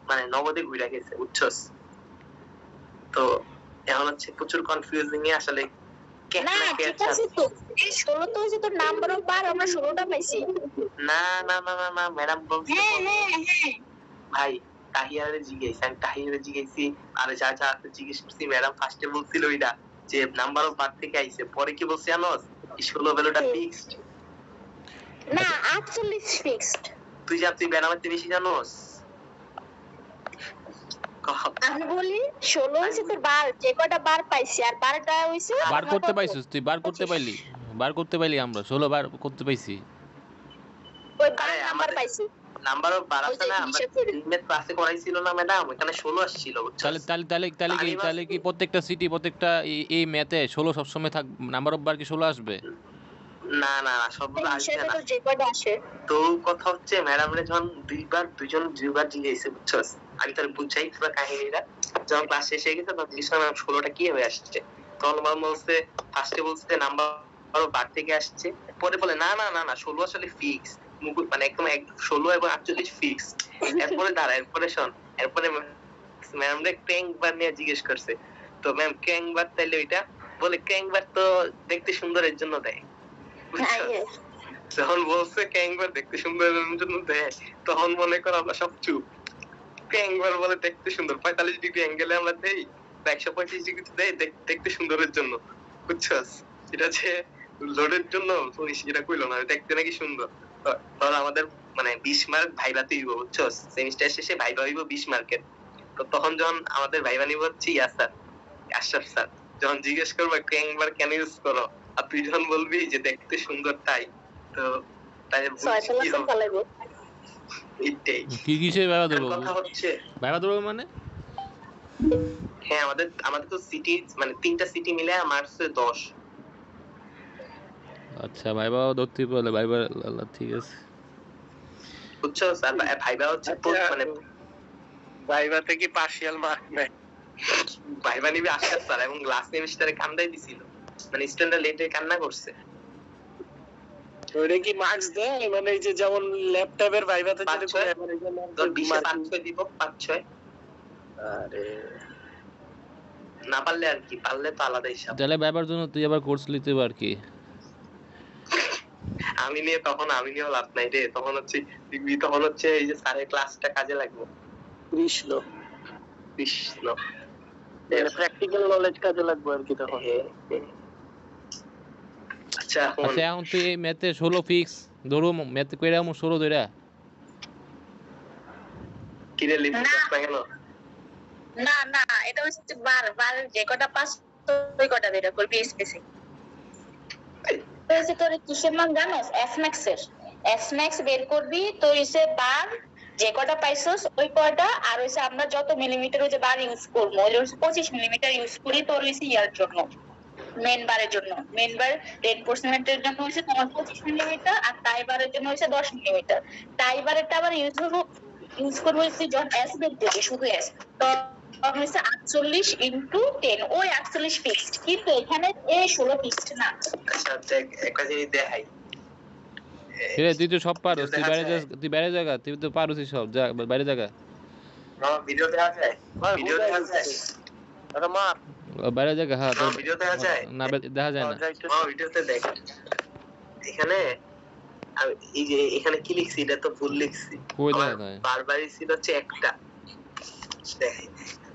মানে নগদে ঘুরে গেছে, বুঝছস? তো এখন হচ্ছে প্রচুর কনফিউজিং এ আসলে না ঠিক আছে তো, এই 16 তো হইছে তো নাম্বার অফ বার, আমরা 16টা পাইছি। না না না না না ম্যাডাম বলছে হ্যাঁ হ্যাঁ হ্যাঁ ভাই তাহিয়ারে জিজ্ঞেস, আমি তাহিয়ারে জিজ্ঞেসি আর যা যা জিজ্ঞেস করছি ম্যাডাম ফার্স্টে বলছিল ওইটা যে নাম্বার অফ বার থেকে আইছে, পরে কি বলছে জানোস? এই 16 ভ্যালুটা ফিক্সড না 48 ফিক্সড। তুই ম্যাডামের থেকে বেশি জানোস? আমি বলি 16 হইছে তোর বার, যে কয়টা বার পাইছি, আর 12টা হইছে বার করতে পাইছিস তুই? বার করতে পাইলি? বার করতে পাইলি? আমরা 16 বার করতে পাইছি। ওই 12 নাম্বার পাইছি। নাম্বার অফ বার আছে না, আমরা ইমেজ ক্লাসে করাইছিল না ম্যাডাম, ওখানে 16 আসছিল বুঝছো। তাহলে কি প্রত্যেকটা সিটি প্রত্যেকটা এই ম্যাথে 16 সবসময় থাক, নাম্বার অফ বার কি 16 আসবে? না না না, সবগুলো আসবে সেটা না। তো যে কয়টা আসে তো কথা হচ্ছে ম্যাডাম রে যখন দুইবার জিজ্ঞেসে বুঝছো, আমি তার বুঝাই পুরো কাহিনীটা। যখন ক্লাস শেষ হয়ে গেছে তখন জিজ্ঞেস করলাম 16টা কি হয়ে আসছে, তখন ম্যাম বলছে ফার্স্টে বলছে নাম্বার অফ বার থেকে আসছে, পরে বলে না না না না 16 আসলে ফিক্স, মানে একদম 16 এবং 48 ফিক্স। এরপরে দাঁড়া, এরপরে শোন, এরপরে ম্যাম রে ক্র্যাঙ্ক বার নিয়ে জিজ্ঞেস করছে। তো ম্যাম ক্র্যাঙ্ক বার তাইলে ওইটা বলে ক্র্যাঙ্ক বার তো দেখতে সুন্দরের জন্য দেয়। যখন বলছে ক্যাংবার দেখতে সুন্দরের জন্য দেয়, তখন মনে কর আমরা সব চুপ। ক্যাংবার বলে দেখতে সুন্দর, 45 ডিগ্রি অ্যাঙ্গেলে আমরা দেই, 135 ডিগ্রি দেই দেখতে সুন্দরের জন্য, বুঝছস? এটা যে লোডের জন্য এটা কইলো না, দেখতে নাকি সুন্দর। তখন আমাদের মানে 20 মার্ক ভাইভাতে হইব বুঝছস, সেমিস্টার শেষে ভাইভা হইব 20 মার্কের। তো তখন যখন আমাদের ভাইভা নিব হচ্ছে স্যার আশরাফ স্যার, যখন জিজ্ঞেস করবো ক্যাংবার কেন ইউজ করো, আর তুই যখন বলবি যে দেখতে সুন্দর তাই, তো তাই কি কিসে ভাইবা দেবো? কথা হচ্ছে ভাইবা দেবো মানে হ্যাঁ আমাদের তো সিটি মানে 3টা সিটি মিলে মার্কস 10। আচ্ছা ভাইবাও ধরতে পারলে ভাইবা, ঠিক আছে বুঝছো স্যার। ভাইবা হচ্ছে মানে ভাইবা থেকে পার্শিয়াল মার্ক নেয়, ভাইবা নিবে আশরাফ স্যার, এবং লাস্ট সেমিস্টারে কান্দাই দিছিল, মানে স্টুডেন্টরা লেটে কান্না করছে। ওরে কি মার্কস দেয় মানে এই যে যেমন ল্যাপটপের ভাইভাতে যেটা করে এবার এই জন্য তোর 20 5-6 দিব, 5-6। আরে না পারলে আর কি, পারলে তো আলাদা হিসাব। তাহলে ভাইবার জন্য তুই আবার কোর্স নিতে পার কি? আমি নিয়েও লাভ নাই রে, তখন হচ্ছে এই যে স্যারের ক্লাসটা কাজে লাগবে, কৃষ্ণ প্র্যাকটিক্যাল নলেজ কাজে লাগবে আর কি তখন। আচ্ছা এখন তুই এই ম্যাথে 16 ফিক্স ধরো, ম্যাথ কইরা মু 16 ধইরা কি রে লিখছিস না কেন? না না, এটা হচ্ছে বার যে কটা পাস ওই কটা যেটা করবি স্পেসিফিক। তো তোর কিসের মান জানোস? এফম্যাক্স বের করবি, তো হইছে বার যে কটা পাইছস ওই কটা, আর হইছে আমরা যত মিলিমিটার ওই যে বার ইউজ করবো, ওই 25 মিলিমিটার ইউজ করি তোর হইছে ইয়ার জন্য, মেন বারের জন্য। মেন বার 10% এর জন্য হইছে তোমার 25 মিলিমিটার, আর টাই বারের জন্য হইছে 10 মিলিমিটার। টাই বারেরটা আবার ইউজ করবো হইছে যখন এস বের করবি, শুধু এস, তো তখন হইছে 48 ইনটু 10, ওই 48 ফিক্সড, কিন্তু এখানে এ 16 ফিক্সড না। আচ্ছা দেখ একটা জিনিস দেখাই, তুই তো সব পারোস, তুই বাইরে জায়গা, তুই তো পারোস সব, যা বাইরে জায়গা। ভিডিও দেখা যায়, আরে মা বাইরে জায়গা। হ্যাঁ ভিডিও দেখা যায় না, দেখা যায় না। ভিডিওতে দেখ, এখানে এই যে এখানে কি লিখছি, এটা তো ভুল লিখছি, কই দেখা যায়? বারবারই ছিল হচ্ছে একটা,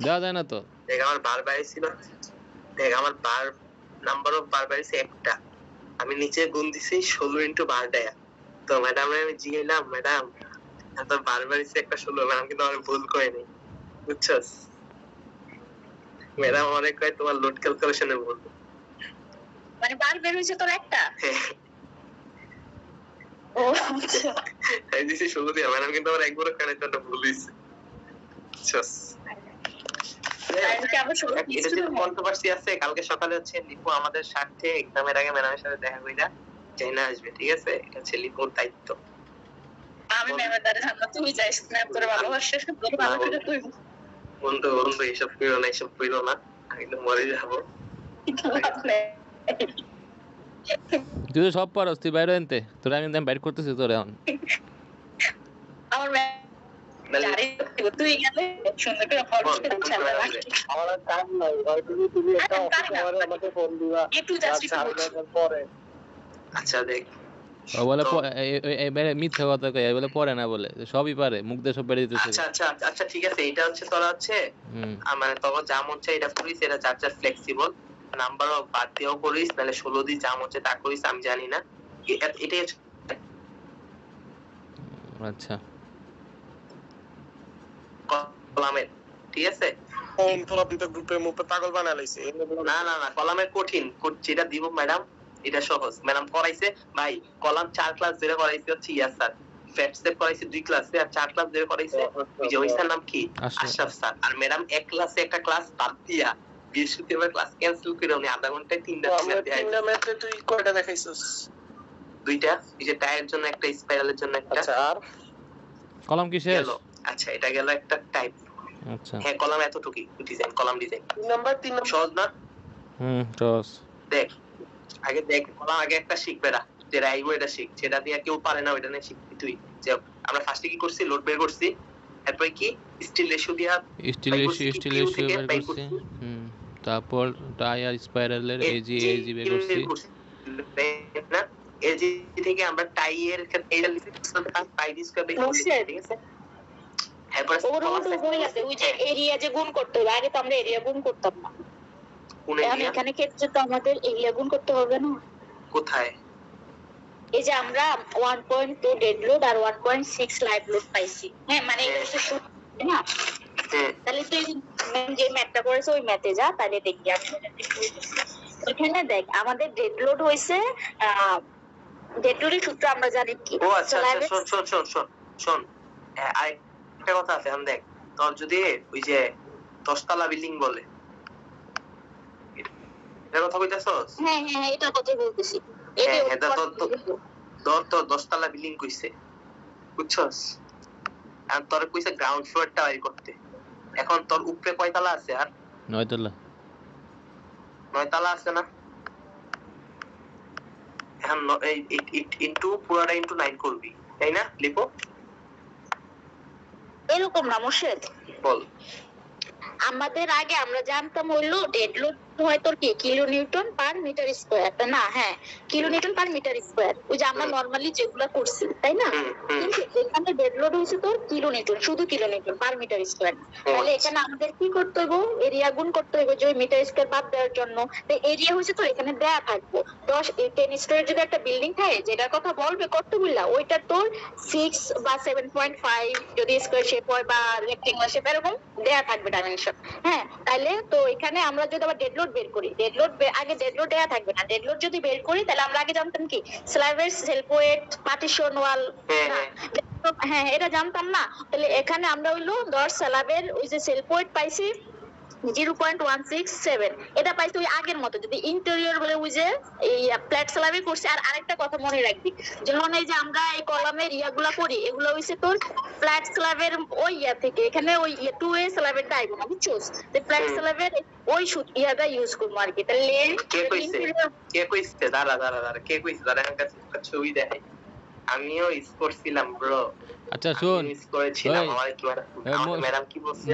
দেখা যায় না তো। দেখ আমার বারবারই ছিল, দেখ আমার বার নাম্বার অফ বারবারই ছিল একটা, আমি নিচে গুণ দিছি 16 ইনটু বার দেয়া। তো ম্যাডাম আমি জিজ্ঞাসলাম ম্যাডাম এত বারবারই ছিল একটা 16, ম্যাডাম কিন্তু আমার ভুল করে নেই, বুঝছস? ম্যাডাম অনেক কয় তোমার লোড ক্যালকুলেশনে ভুল, মানে বার বের হইছে তোর একটা। ও আচ্ছা, এই দিছি 16 দিয়া, ম্যাডাম কিন্তু আমার একবারও কানে তো ভুল হইছে, বুঝছস? কন্ট্রোভার্সি আছে, কালকে সকালে হচ্ছে লিপু আমাদের সাথে এক্সামের আগে ম্যাডামের সাথে দেখা কইরা চাইনা আসবে, ঠিক আছে? এটা হচ্ছে লিপুর দায়িত্ব। আমি ম্যামের দ্বারা জানলা, তুমি যাইস না, তোর ভালোবাসা তোর ভালো করে তুই বন্ধু এইসব কইরো না, আমি তো মরে যাবো। তুই তো সব পারোস, তুই বাইরে আনতে, তোরা আমি বাইর করতেছি তোর এখন। আমার তুই গেলে সুন্দর করে আমার কাম নাই, হয়তো তুমি একটা অফিসে আমাকে ফোন দিবা একটু জাস্ট পরে। আচ্ছা দেখ ও বলে এবারে মিথ্যা কথা কয়, বলে পরে না, বলে সবই পারে, মুখ দিয়ে সব বেরিয়ে দিতেছে। আচ্ছা ঠিক আছে, এটা হচ্ছে তোরা হচ্ছে মানে তখন যা মন চাই এটা করিস, এটা যার ফ্লেক্সিবল, নাম্বার অফ বাদ দিয়েও করিস, নাহলে 16 দিয়ে যা মন চাই তা করিস, আমি জানি না, এটাই। আচ্ছা কলামের, ঠিক আছে? গ্রুপে মুপে পাগল বানা লাইছে। না কলামের কঠিন, যেটা দিব ম্যাডাম এটা সহজ, ম্যাডাম করাইছে ভাই, কলাম 4 ক্লাস যেটা করাইছে হচ্ছে স্যার, ফ্যাট স্টেপ করাইছে 2 ক্লাসে আর 4 ক্লাস ধরে করাইছে ওই যে ওই স্যার নাম কি আশরাফ। আশরাফ স্যার। আর ম্যাডাম এক ক্লাসে একটা ক্লাস বাদ দিয়া বৃহস্পতিবার ক্লাস ক্যান্সেল করে উনি আধা ঘন্টায় 3টা আমরা তিনটা ম্যাথে তুই কয়টা দেখাইছস? 2টা, এই যে টায়ারের জন্য একটা, স্পাইরালের জন্য একটা। আচ্ছা আর কলম কি শেষ? গেল। আচ্ছা এটা গেল একটা টাইপ। আচ্ছা হ্যাঁ কলাম এতটুকুই ডিজাইন, কলাম ডিজাইন 3 নাম্বার সহজ না? টস দেখ আগে দেখ কলাম আগে একটা শিখবে না, যেটা আইবো এটা শিখ, যেটা দিয়ে কেউ পারে না ওইটা নিয়ে শিখবি তুই। যে আমরা ফার্স্টে কি করছি, লোড বের করছি, এরপর কি স্টিল রেশিও দিয়া স্টিল রেশিও বের করছি। তারপর টায়ার স্পাইরালের এজি বের করছি। না এজি থেকে আমরা টাইয়ের ক্ষেত্রে এটা লিখছি পাই ডি স্কয়ার বের করছি, ঠিক আছে? এরপর ওরও বই আছে ওই যে এরিয়া যে গুণ করতে হবে, আগে তো আমরা এরিয়া গুণ করতাম না, কোন এখন এরিয়া এখানে ক্ষেত্রে তো আমাদের এরিয়া গুণ করতে হবে না। কোথায়? এই যে আমরা 1.2 ডেড লোড আর 1.6 লাইভ লোড পাইছি, হ্যাঁ মানে এটা হচ্ছে সূত্র, তাই না? হ্যাঁ তাহলে তুই যে ম্যাথটা করেছে ওই ম্যাথে যা, তাহলে দেখবি এখানে দেখ আমাদের ডেড লোড হয়েছে, ডেড লোডের সূত্র আমরা জানি কি। ও আচ্ছা আচ্ছা শোন আরেকটা কথা আছে, দেখ তোর যদি ওই যে 10 তলা বিল্ডিং বলে, এটার কথা কইতাছস? হ্যাঁ হ্যাঁ এটা কথা বলতেছি। হ্যাঁ, এটা তো 10 তলা বিল্ডিং কইছে, বুঝছস? আর তোর কইছে গ্রাউন্ড ফ্লোরটা বাই করতে। এখন তোর উপরে কয় তলা আছে? আর 9 তলা। 9 তলা আছে না? এখন ইনটু পুরোটা ইনটু 9 করবি, তাই না? লিখো এরকম না মোর্শেদ, বল। আমাদের আগে আমরা জানতাম হইলো ডেড লোড হয় তোর কি kilo newton per metre square, না? হ্যাঁ kilo newton per metre square, ওই যে আমরা নরমালি যেগুলা করছি, তাই না? কিন্তু এখানে ডেড লোড হইছে তোর কিলো নিউটন, শুধু kilo newton per metre square. তাহলে এখানে আমাদের কি করতে হবে, এরিয়া গুণ করতে হবে যে মিটার স্কয়ার বাদ দেওয়ার জন্য। তো এরিয়া হইছে তোর এখানে দেয়া থাকবে 10 স্টোরের যদি একটা বিল্ডিং থাকে যেটার কথা বলবে কত বললা, ওইটা তোর 6 বা 7.5 যদি স্কয়ার শেপ হয় বা রেক্টেঙ্গুলার শেপ এরকম দেয়া থাকবে ডাইমেনশন। হ্যাঁ তাহলে তো এখানে আমরা যদি আবার ডেড লোড বের করি, ডেড লোড আগে ডেড লোড দেয়া থাকবে না, ডেড লোড যদি বের করি তাহলে আমরা আগে জানতাম কি স্ল্যাবের সেলফ ওয়েট পার্টিশন ওয়াল, হ্যাঁ এটা জানতাম না। তাহলে এখানে আমরা হইলো 10 স্ল্যাবের ওই যে সেলফ ওয়েট পাইছি 0.167, এটা পাইছি ওই আগের মতো। যদি ইন্টেরিয়র বলে ওই যে এই ফ্ল্যাট স্ল্যাবে করছি। আর আরেকটা কথা মনে রাখবি, যখন এই যে আমরা এই কলামের ইয়াগুলা করি এগুলো হইছে তোর ফ্ল্যাট স্ল্যাবের ওই ইয়া থেকে, এখানে ওই 2A স্ল্যাবের ডাইগো না, বুঝছস? তো ফ্ল্যাট স্ল্যাবের ওই ইয়াটা ইউজ করব আর কি। তাহলে কে কইছে দাঁড়া কে কইছে? দাঁড়া আমার কাছে একটা ছবি দেখাই, আমিও স্পোর্টস ছিলাম ব্রো। আচ্ছা শুন, করেছিলাম আমার কি ম্যাডাম কি বলছিল?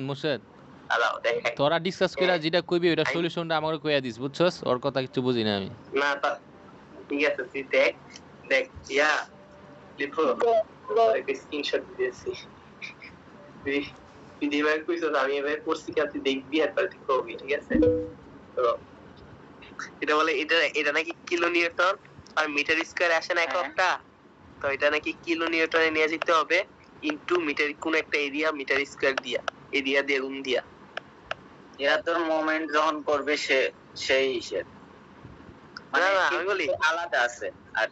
মুর্শেদ দাঁড়াও দেখাই। তোরা ডিসকাস কইরা যেটা কইবি ওটা সলিউশনটা আমাকে কইয়া দিস, বুঝছস? ওর কথা কিছু বুঝি না আমি। না ঠিক আছে তুই দেখ ইয়া লিখো, একটা স্ক্রিনশট দিয়েছি। তুই দিবার কইছস, আমি এবার করছি কি তুই দেখবি আর তুই করবি, ঠিক আছে? তো এটা বলে এটা নাকি কিলো নিউটন আর মিটার স্কয়ার আসে না এককটা, তো এটা নাকি কিলো নিউটনে নিয়ে যেতে হবে ইনটু মিটার কোন একটা এরিয়া মিটার স্কয়ার এরিয়া দিয়ে গুণ দিয়া। এরা তোর মোমেন্ট যখন করবে সেই হিসেব, না আমি বলি আলাদা আছে। আর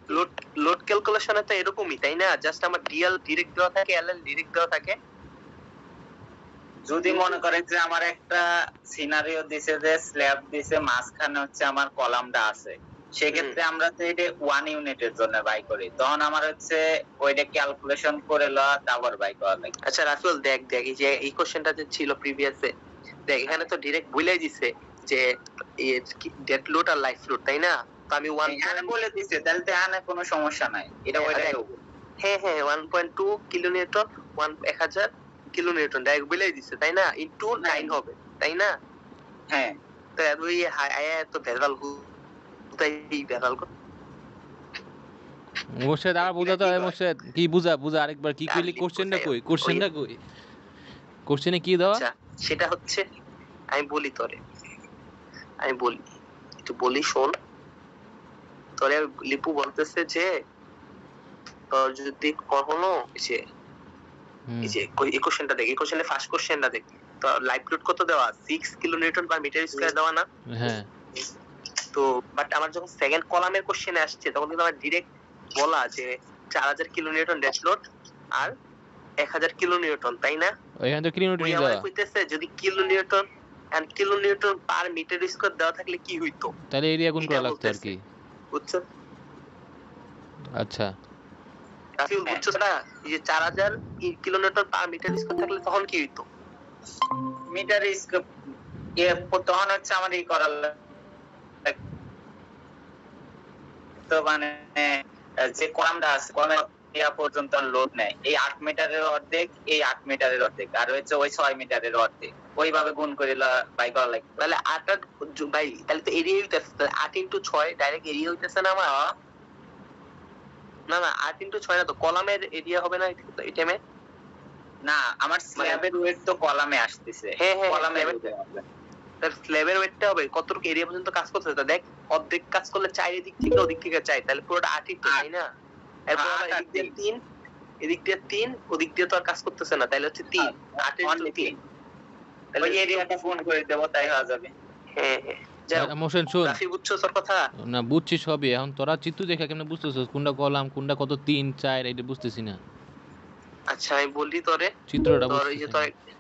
লোড ক্যালকুলেশনে তো এরকমই, তাই না? জাস্ট আমার ডিএল ডাইরেক্ট দেওয়া থাকে, এলএল ডাইরেক্ট দেওয়া থাকে। যদি মনে করে যে আমার একটা সিনারিও দিছে যে স্ল্যাব দিছে, মাঝখানে হচ্ছে আমার কলামটা আছে, সেক্ষেত্রে আমরা তো এটা 1 ইউনিটের জন্য বাই করি, তখন আমার হচ্ছে ওইটা ক্যালকুলেশন করে লওয়া তারপর বাই করা লাগে। আচ্ছা রাসেল দেখ এই যে এই কোশ্চেনটা যে ছিল প্রিভিয়াসে, দেখ এখানে তো ডাইরেক্ট বলেই দিছে যে ডেড লোড আর লাইফ লোড, তাই না? তো আমি 1 এখানে বলে দিছে, তাহলে তো এখানে কোনো সমস্যা নাই, এটা ওইটা। হ্যাঁ 1.2 kilo Newton 1000 kilo Newton direct বলেই দিছে, তাই না? ইনটু 9 হবে, তাই না? হ্যাঁ তো ওই তো ভেজাল তাই ভেজাল কর। মুর্শেদ আর বুঝাতে হয়, মুর্শেদ কি বুঝা আরেকবার কি কইলি? কোশ্চেনটা কই? কোশ্চেনে কি দাও? আচ্ছা সেটা হচ্ছে আমি বলি একটু বলি শোন। তোরে লিপু বলতেছে যে তোর যদি কখনো এই যে কোশ্চেনটা দেখ, এই কোশ্চেনে ফার্স্ট কোশ্চেনটা দেখ, তো লাইফ লোড কত দেওয়া? 6 kilo newton per metre square দেওয়া না? হ্যাঁ। তো বাট আমার যখন সেকেন্ড কলামের কোশ্চেনে আসছে তখন কিন্তু আমার ডাইরেক্ট বলা যে 4000 কিলোনিউটন ডেড লোড আর 1000 কিলোনিউটন, তাই না? ওইখানে তো কিলোমিটার ওই নিয়ে আমার যাওয়া, কইতেছে যদি kilonewton and kilonewton per metre square দেওয়া থাকলে কি হইতো, তাহলে এরিয়া গুণ এটা করা লাগতো আর বলতেছে। কি। বুঝছো? আচ্ছা, রাফিউল বুঝছো না? এই যে 4000 কিলোনিউটন পার মিটার স্কয়ার থাকলে তখন কি হইতো? মিটার স্কোয়ার তখন হচ্ছে আমার এই করার তো মানে যে কলামটা আছে কলাম পর্যন্ত লোড নেয়, এই 8 মিটারের অর্ধেক, এই 8 মিটারের অর্ধেক, আর হচ্ছে ওই 6 মিটারের অর্ধেক, ওইভাবে গুণ করে বাই করা লাগবে। তাহলে 8 ভাই, তাহলে তো এরিয়া হইতাছে 8 * 6 ডাইরেক্ট এরিয়া হইতাছে না আমার? না না 8 * 6 না তো, কলামের এরিয়া হবে না এই টাইমে? না, আমার স্ল্যাবের ওয়েট তো কলামে আসতেছে। হ্যাঁ, হ্যাঁ, কলামের তার স্ল্যাবের ওয়েটটা হবে কতটুকু এরিয়া পর্যন্ত কাজ করতেছে, তা দেখ অর্ধেক কাজ করলে 4 এদিক থেকে ওদিক থেকে 4, তাহলে পুরোটা 8ই তো, তাই না? এরপর আবার এদিক দিয়ে 3, এদিক দিয়ে 3, ওদিক দিয়ে তো আর কাজ করতেছে না, তাহলে হচ্ছে 3, 8 * 3, ওই এরিয়াটা ফোন করে দেব, তাই হয়ে যাবে। হ্যাঁ হ্যাঁ। যাও মোশন শুন, রাফি, বুঝছো তোর কথা? না বুঝছি সবই, এখন তোরা চিত্র দেখা কেমনে বুঝতেছস কোনটা কলাম কোনটা কত 3 4 এটা বুঝতেছি না, আচ্ছা আমি বলি তোরে, চিত্রটা তোর এই যে বুঝতেছি তোর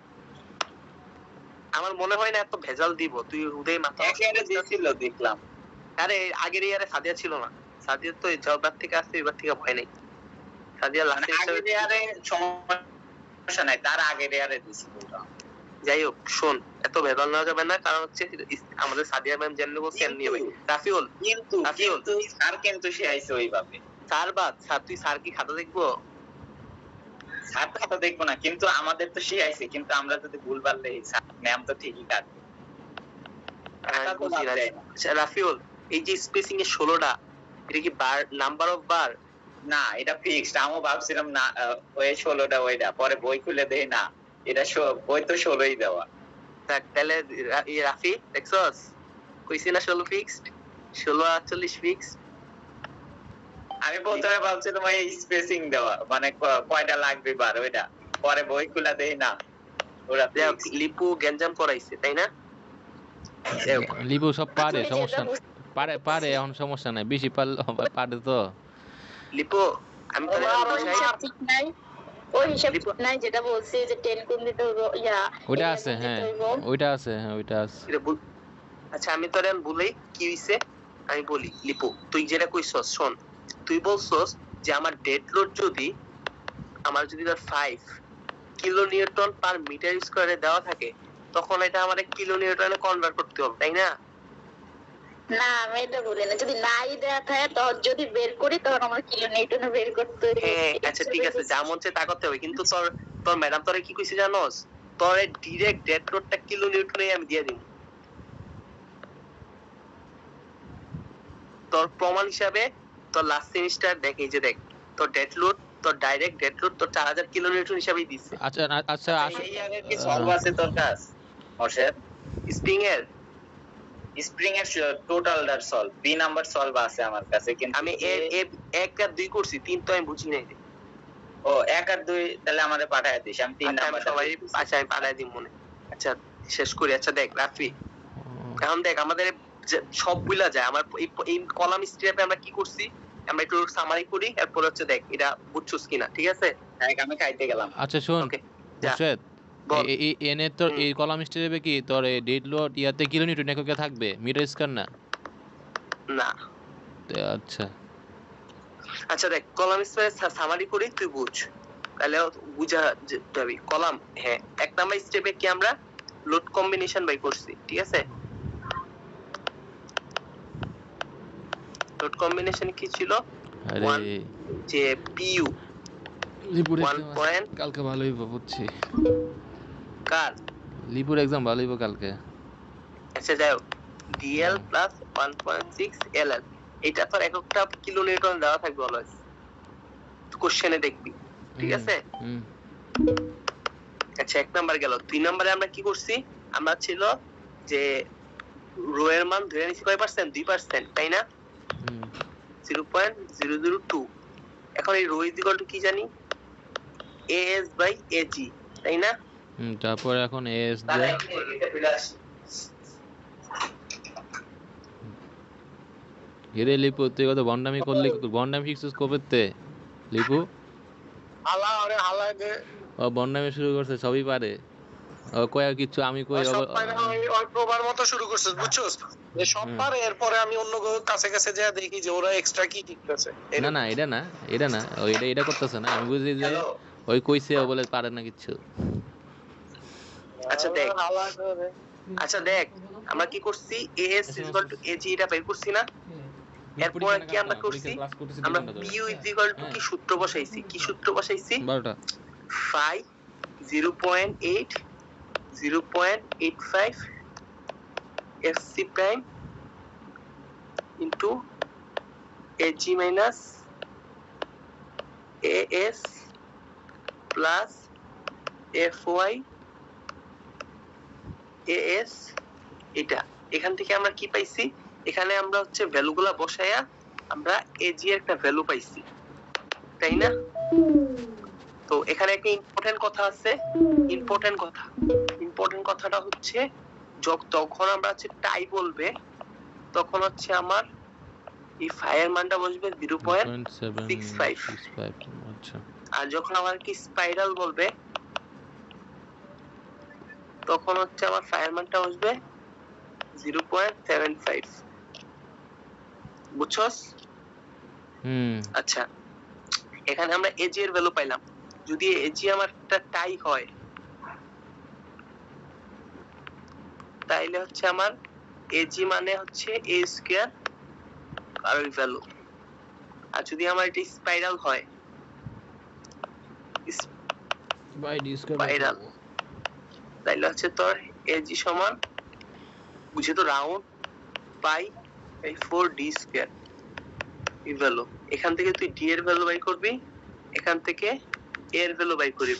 আমার মনে হয় না এত ভেজাল দিব, তুই উদয় মাথা একেবারে দিছিল দেখলাম। আরে আগের ইয়ারে সাদিয়া ছিল না, সাদিয়া তো জবার থেকে আসছে, এবার থেকে ভয় নেই। সাদিয়া মানে লাস্টে আগের ইয়ারে সমস্যা নাই, তার আগের ইয়ারে দিছিল। যাই হোক শোন, এত ভেজাল নেওয়া যাবে না, কারণ হচ্ছে আমাদের সাদিয়া ম্যাম জানলে বলছে এমনি হবে। রাফিউল কিন্তু স্যার কিন্তু সে আইছে ওইভাবে। স্যার বাদ, স্যার তুই স্যার কি খাতা দেখবো? স্যার তো দেখবো না, কিন্তু আমাদের তো সে আইছে, কিন্তু আমরা যদি ভুল পারলে ম্যাম তো ঠিকই কাটবে। আচ্ছা রাফিউল, এই যে স্পেসিং এর 16টা, এটা কি বার নাম্বার অফ বার? না, এটা ফিক্সড। আমিও ভাবছিলাম না ওই 16টা ওইটা, পরে বই খুলে দেই না, এটা বই তো 16ই দেওয়া। তাহলে রাফি দেখছস, কইছি না 16 ফিক্সড, 16 48 ফিক্সড। আমি প্রথমে ভাবছিলাম এই স্পেসিং দেওয়া মানে কয়টা লাগবে বার ওইটা, পরে বই খুলে দেই না, ওরা লিপু গ্যাঞ্জাম করাইছে, তাই না? লিবু সব পারে, সমস্যা পারে পারে, এখন সমস্যা নাই, বেশি পারে তো। লিপু আমি তো ঠিক নাই, ওই হিসাব ঠিক নাই, যেটা বলছি যে 10 গুণ দিতে হইব, ওইটা আছে, হ্যাঁ ওইটা আছে, হ্যাঁ ওইটা আছে। আচ্ছা আমি তোরে বলি কি হইছে, আমি বলি লিপু, তুই যেটা কইছস শোন, তুই বলছস যে আমার ডেড লোড যদি আমার যদি 5 কিলোনিউটন পার মিটার স্কয়ারে দেওয়া থাকে, তখন এটা আমাদের কিলোনিউটনে কনভার্ট করতে হবে, তাই না? না আমি এটা বলি না, যদি নাই দেয়া থাকে তখন যদি বের করি তখন আমার কিলোনিউটনে বের করতে হবে। হ্যাঁ আচ্ছা ঠিক আছে, যা মন চায় তা করতে হবে, কিন্তু তোর ম্যাডাম তোরে কি কইছে জানোস? তোরে ডাইরেক্ট ডেড লোডটা কিলোনিউটনে আমি দিয়ে দিব। তোর প্রমাণ হিসাবে তোর লাস্ট সেমিস্টার দেখ, এই যে দেখ তোর ডেড লোড, তোর ডাইরেক্ট ডেড লোড তোর 4000 কিলোনিউটন হিসাবেই দিছে। আচ্ছা আচ্ছা এই আগের কি সলভ আছে তোর কাছ অর্ষদ? স্প্রিং এর টোটালটার সলভ, বি নাম্বার সলভ আছে আমার কাছে, কিন্তু আমি 1 আর 2 করছি, 3 তো আমি বুঝি নাই। ও 1 আর 2 তাহলে আমারে পাঠায় দিস, আমি 3 নাম্বার সবাই আচ্ছা আমি পাঠাই দিই মনে। আচ্ছা শেষ করি। আচ্ছা দেখ রাফি, এখন দেখ আমাদের সব বুঝলা যায়, আমার এই কলাম স্টেপে আমরা কি করছি, আমরা একটু সামারি করি, এরপর হচ্ছে দেখ এটা বুঝছস কিনা, ঠিক আছে? আমি খাইতে গেলাম। আচ্ছা শুন মুর্শেদ, এই এনে তোর এই কলাম স্টেপে কি তোর এই ডেড লোড ইয়াতে কিলোনিউটন এককে থাকবে, মিটার স্কয়ার না? না। আচ্ছা আচ্ছা দেখ কলাম স্টেপে সামারি করি, তুই বুঝ, তাহলে বুঝা যাবে কলাম। হ্যাঁ, 1 নাম্বার স্টেপে কি আমরা লোড কম্বিনেশন বাই করছি, ঠিক আছে? লোড কম্বিনেশন কি ছিল? আরে যে পিইউ লিপুর 1 কালকে ভালোই বুঝছি, কার লিপুর एग्जाम ভালোই কালকে। আচ্ছা যাও ডিএল প্লাস 1.6 এলএল, এটা তো এককটা কিলোনিউটন দেওয়া থাকবে অলওয়েজ, কোশ্চেনে দেখবি, ঠিক আছে? আচ্ছা 1 নাম্বার গেল। 2 নম্বরে আমরা কি করছি, আমরা ছিল যে রো এর মান ধরে নিছি কয় পার্সেন্ট, 2%, তাই না? 0.002। এখন এই রো ইজ ইকুয়াল টু কি জানি, এএস বাই এজি, তাই না? তারপর এখন এস দিয়ে হিরে লিপু, তুই কত বন্ডামি করলি, বন্ডামি ফিক্সস কবেতে? লিপু হালা আরে হালা দে ও বন্যামে শুরু করছে, সবই পারে ও। কয় আর কিছু আমি কই সব পারে না, ওই প্রবার মতো শুরু করছিস বুঝছস, যে সব পারে এরপরে আমি অন্য কাছে কাছে যা দেখি যে ওরা এক্সট্রা কি শিখতেছে। না না এটা না, এটা না, ও এটা করতেছে না। আমি বুঝি যে ওই কইছে ও বলে পারে না কিছু। আচ্ছা দেখ, হালা দে আচ্ছা দেখ আমরা কি করছি, as equal to ag এটা বের করছি না। এরপর কি আমরা করছি, আমরা bu equal to কি সূত্র বসাইছি, কি সূত্র বসাইছি, 12টা phi 0.8 0.85 fc prime into ag minus as plus fy as। এটা এখান থেকে আমরা কি পাইছি, এখানে আমরা হচ্ছে ভ্যালুগুলা বসায়া আমরা ag এর একটা ভ্যালু পাইছি, তাই না? তো এখানে একটা ইম্পর্টেন্ট কথা আছে, ইম্পর্টেন্ট কথাটা হচ্ছে যখন আমরা হচ্ছে টাই বলবে তখন হচ্ছে আমার এই ফায়ার মানটা বসবে 0.65, আচ্ছা আর যখন আমার কি স্পাইরাল বলবে তখন হচ্ছে আমার ফায়ার মানটা বসবে 0.75। বুঝছস? আচ্ছা এখানে আমরা এজি এর ভ্যালু পাইলাম। যদি এজি আমার একটা টাই হয় তাইলে হচ্ছে আমার এজি মানে হচ্ছে a স্কয়ার আর ওই ভ্যালু। আর যদি আমার এটা স্পাইরাল হয়, বাই ডি স্পাইরাল, তাইলে হচ্ছে তোর এজি সমান বুঝে তো round pi by 4d square এই ভ্যালু। এখান থেকে তুই ডি এর ভ্যালু বাই করবি, এখান থেকে এ এর ভ্যালু বাই করবি,